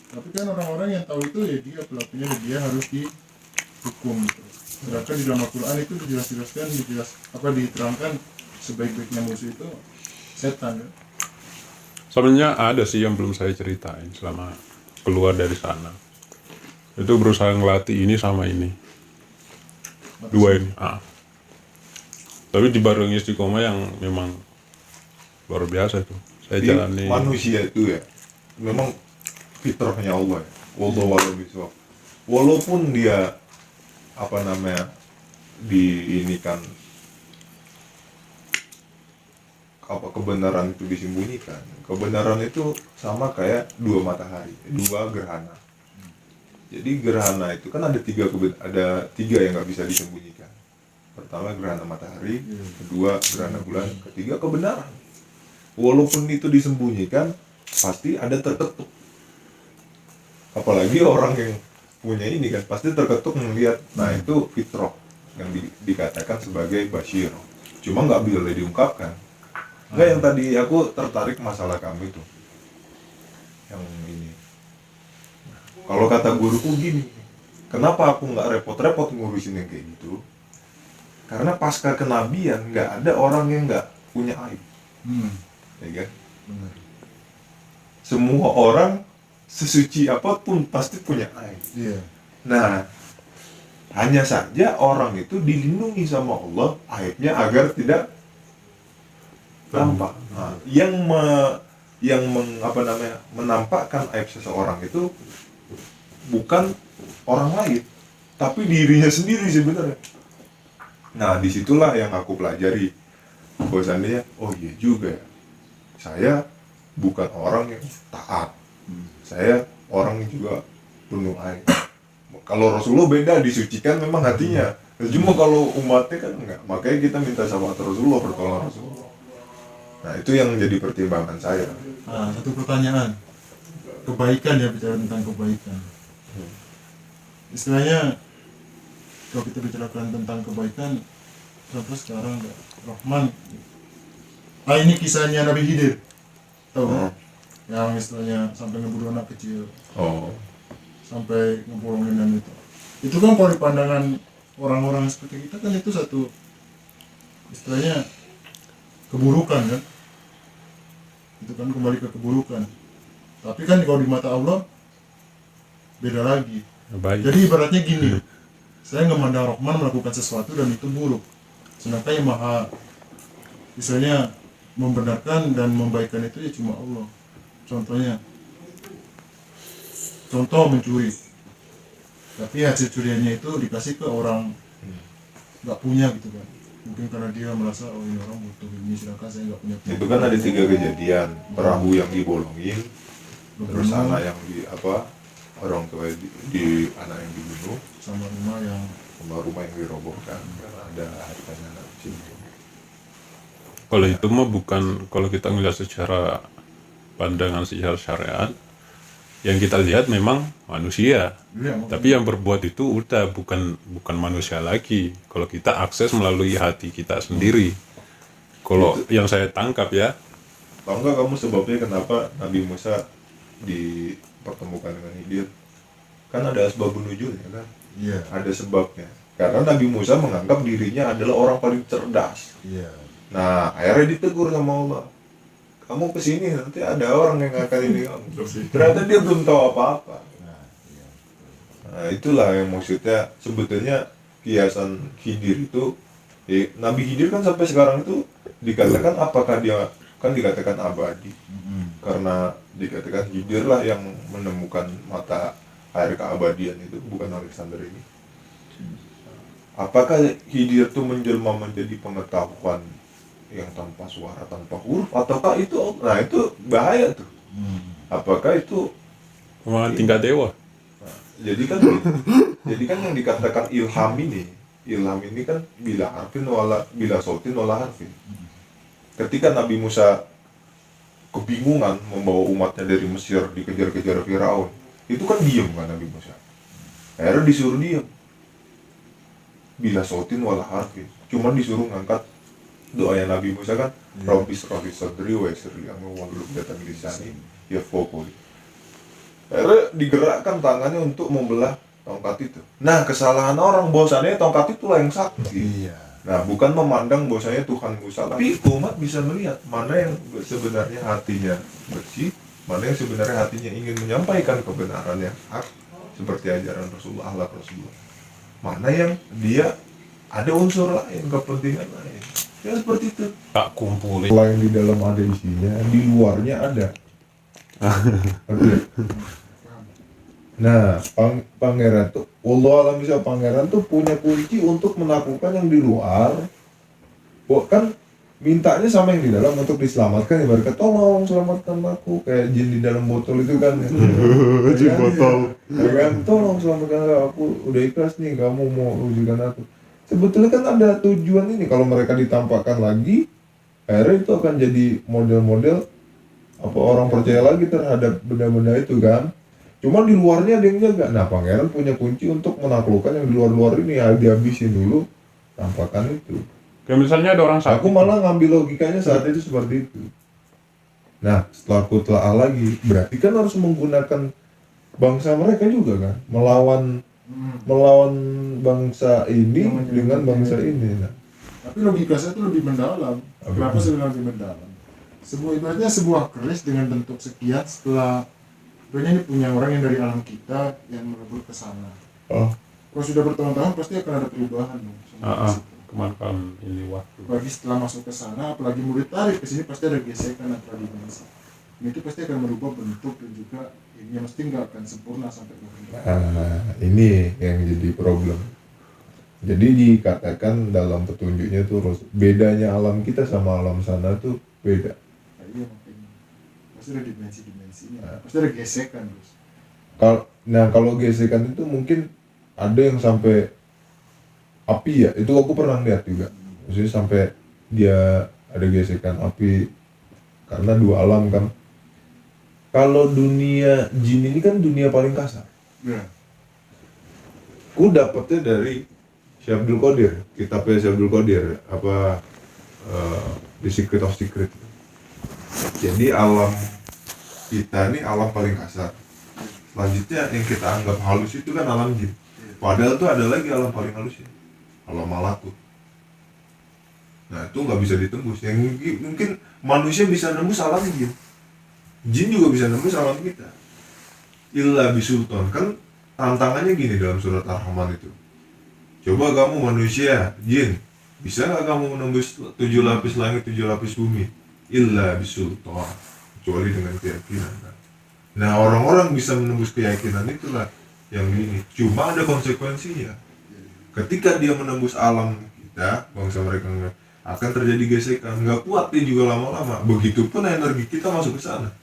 Tapi kan orang-orang yang tahu itu ya dia pelakunya dan dia harus dihukum gitu. Sedangkan di dalam Al-Quran itu diterangkan sebaik-baiknya musuh itu setan ya. Sebenarnya ada sih yang belum saya ceritain selama keluar dari sana. Itu berusaha ngelatih ini sama ini. Dua ini. Tapi dibarengi istiqomah yang memang luar biasa itu. Saya Jadi jalani. manusia itu ya memang fitrahnya Allah ya. Wallahu a'lam bishawab. Walaupun dia diinikan kebenaran itu disembunyikan. Kebenaran itu sama kayak dua matahari, dua gerhana. Jadi gerhana itu kan ada tiga yang nggak bisa disembunyikan. Pertama gerhana matahari, kedua gerhana bulan, ketiga kebenaran. Walaupun itu disembunyikan, pasti ada terketuk. Apalagi orang yang punya ini kan pasti terketuk melihat. Nah itu fitrah yang dikatakan sebagai basyir. Cuma nggak boleh diungkapkan. Nggak, yang tadi aku tertarik masalah kamu itu, yang ini. Kalau kata guruku gini, kenapa aku nggak repot-repot ngurusin yang kayak gitu? Karena pasca kenabian nggak ada orang yang nggak punya aib, ya kan? Benar. Semua orang sesuci apapun pasti punya aib. Iya. Nah, hanya saja orang itu dilindungi sama Allah aibnya agar tidak tampak. Nah, menampakkan aib seseorang itu bukan orang lain, tapi dirinya sendiri sebenarnya. Nah, disitulah yang aku pelajari bahwasannya, oh iya juga ya, saya bukan orang yang taat, saya orang yang juga penuh aib. Kalau Rasulullah beda, disucikan memang hatinya. Cuma kalau umatnya kan enggak, makanya kita minta sama Rasulullah, pertolongan Rasulullah. Nah itu yang menjadi pertimbangan saya. Nah, satu pertanyaan, kebaikan ya, bicara tentang kebaikan. Istilahnya kalau kita bicarakan tentang kebaikan, contoh sekarang Rahman. Ini kisahnya Nabi Khidir, tahu kan? Yang istilahnya sampai ngebunuh anak kecil, sampai ngebolongin dan itu kan kalau di pandangan orang-orang seperti kita kan itu satu istilahnya keburukan kan, itu kan kembali ke keburukan. Tapi kan kalau di mata Allah beda lagi. Baik. Jadi ibaratnya gini, saya memandang Rahman melakukan sesuatu dan itu buruk, sedangkan yang maha misalnya membenarkan dan membaikkan itu ya cuma Allah. Contoh mencuri, tapi hasil curiannya itu dikasih ke orang nggak punya gitu kan, mungkin karena dia merasa oh ini orang butuh ini sedangkan saya nggak punya. Itu kan ada 3 kejadian, perahu yang dibolongin, terus anak yang orang tua di anak yang dibunuh, sama rumah yang dirobohkan karena ada hartanya anak kecil. Kalau itu mah bukan, kalau kita ngelihat secara pandangan secara syariat, yang kita lihat memang manusia. Iya, Tapi yang berbuat itu udah bukan manusia lagi. Kalau kita akses melalui hati kita sendiri. Kalau yang saya tangkap ya, Tahu nggak kamu sebabnya kenapa Nabi Musa dipertemukan dengan Khidir? Kan ada asbabun nuzul ya kan? iya, Ada sebabnya. Karena Nabi Musa menganggap dirinya adalah orang paling cerdas. iya. Nah, akhirnya ditegur sama Allah. Kamu kesini nanti ada orang yang akan ini kamu. Ternyata dia belum tahu apa-apa. Nah, iya. Nah, itulah yang maksudnya sebetulnya kiasan Khidir itu, Nabi Khidir kan sampai sekarang itu dikatakan apakah dia kan dikatakan abadi karena dikatakan Khidir lah yang menemukan mata air keabadian itu, bukan Alexander ini. Apakah Khidir itu menjelma menjadi pengetahuan yang tanpa suara, tanpa huruf, ataukah itu, nah itu bahaya tuh. Apakah itu memang tingkat dewa. jadi kan yang dikatakan ilham ini kan bila harfin bila sautin wala harfin. Ketika Nabi Musa kebingungan membawa umatnya dari Mesir dikejar-kejar Firaun, itu kan diam kan Nabi Musa. Akhirnya disuruh diam. Bila sautin wala harfin, cuman disuruh ngangkat doanya Nabi Musa kan, Rabbi shrah li sadri wa yassir li amri wahlul 'uqdatam min lisani yafqahu qawli. Akhirnya digerakkan tangannya untuk membelah tongkat itu. Nah, kesalahan orang bahwasannya tongkat itulah yang sakti. Iya. Nah, bukan memandang bahwasanya Tuhan Musa, tapi umat bisa melihat mana yang sebenarnya hatinya bersih, mana yang sebenarnya hatinya ingin menyampaikan kebenaran yang hak seperti ajaran Rasulullah, akhlak Rasulullah. Mana yang dia ada unsur lain, kepentingan lain. Ya seperti itu. Tak kumpulin. Selain di dalam ada isinya, di luarnya ada. Oke. Nah, pangeran tuh, Allah alam bisa pangeran tuh punya kunci untuk menaklukkan yang di luar. Kan mintanya sama yang di dalam untuk diselamatkan, ibaratnya tolong selamatkan aku, kayak jin di dalam botol itu kan. Jin botol. Ya kan, tolong selamatkan aku, udah ikhlas nih kamu mau wujudkan aku. Sebetulnya kan ada tujuan ini, kalau mereka ditampakkan lagi, akhirnya itu akan jadi model-model apa orang percaya lagi terhadap benda-benda itu kan. Cuma di luarnya ada yang jaga. Nah, pangeran punya kunci untuk menaklukkan yang di luar-luar ini, ya dihabisin dulu tampakan itu. Kayak misalnya ada orang sakit. Aku malah ngambil logikanya saat itu seperti itu. Nah, setelah aku telaah lagi, berarti kan harus menggunakan bangsa mereka juga kan, melawan bangsa ini dengan bangsa ini. Nah, Tapi logika saya itu lebih mendalam. Kenapa saya bilang lebih mendalam? Ibaratnya sebuah keris dengan bentuk sekian, setelah sebenarnya ini punya orang yang dari alam kita yang merebut ke sana. oh, Kalau sudah bertahun-tahun pasti akan ada perubahan dong. Kemakan ini waktu. Apalagi setelah masuk ke sana, apalagi murid tarik ke sini pasti ada gesekan antara dimensi. Itu pasti akan merubah bentuk dan juga ini mesti nggak akan sempurna sampai ke bentuk. ini yang jadi problem. Jadi dikatakan dalam petunjuknya tuh bedanya alam kita sama alam sana tuh beda. Nah, iya makanya pasti ada dimensi-dimensinya, pasti ada gesekan terus. Kalau gesekan itu mungkin ada yang sampai api ya, itu aku pernah lihat juga. Maksudnya sampai dia ada gesekan api karena dua alam kan. Kalau dunia jin ini kan dunia paling kasar. Ya. Ku dapetnya dari Syekh Abdul Qadir, kitabnya Syekh Abdul Qadir, The Secret of Secret. Jadi alam kita ini alam paling kasar. Selanjutnya yang kita anggap halus itu kan alam jin. Padahal tuh ada lagi alam paling halus ya, alam malakut. Nah itu nggak bisa ditembus. Yang mungkin manusia bisa nembus alam jin. Jin juga bisa nembus alam kita. Illa bisultan, kan tantangannya gini dalam surat Ar-Rahman itu. Coba kamu manusia, jin, bisa nggak kamu menembus 7 lapis langit, 7 lapis bumi? Illa bisultan, kecuali dengan keyakinan. Nah orang-orang bisa menembus keyakinan itulah yang ini. Cuma ada konsekuensinya. Ketika dia menembus alam kita, bangsa mereka akan terjadi gesekan. Nggak kuat dia juga lama-lama. Begitupun energi kita masuk ke sana.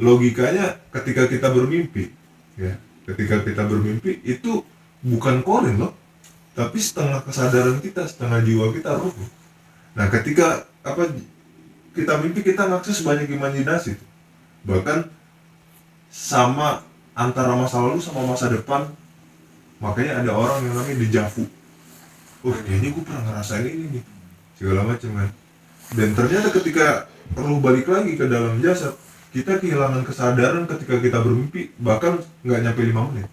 Logikanya ketika kita bermimpi, ya, ketika kita bermimpi itu bukan korin loh, tapi setengah kesadaran kita, setengah jiwa kita ruh. Nah ketika kita mimpi kita ngakses banyak imajinasi tuh. Bahkan sama antara masa lalu sama masa depan. Makanya ada orang yang namanya dejavu. Kayaknya gue pernah ngerasain ini nih, segala macam kan. Dan ternyata ketika perlu balik lagi ke dalam jasad, kita kehilangan kesadaran ketika kita bermimpi, bahkan nggak nyampe 5 menit.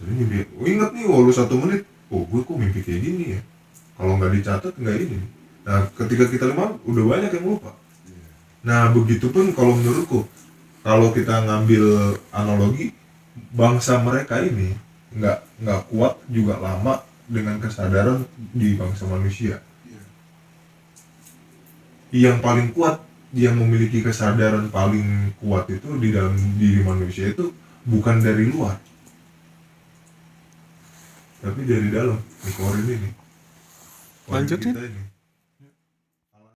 Jadi mimpi, ingat nih, walau 1 menit, gue kok mimpi kayak gini ya. Kalau nggak dicatat nggak ini. Nah, ketika kita 5, udah banyak yang lupa. Nah, begitupun kalau menurutku, kalau kita ngambil analogi, bangsa mereka ini nggak kuat juga lama dengan kesadaran di bangsa manusia. Yang paling kuat, yang memiliki kesadaran paling kuat itu di dalam diri manusia itu bukan dari luar, tapi dari dalam, di korin ini. Lanjutin. Kita ini.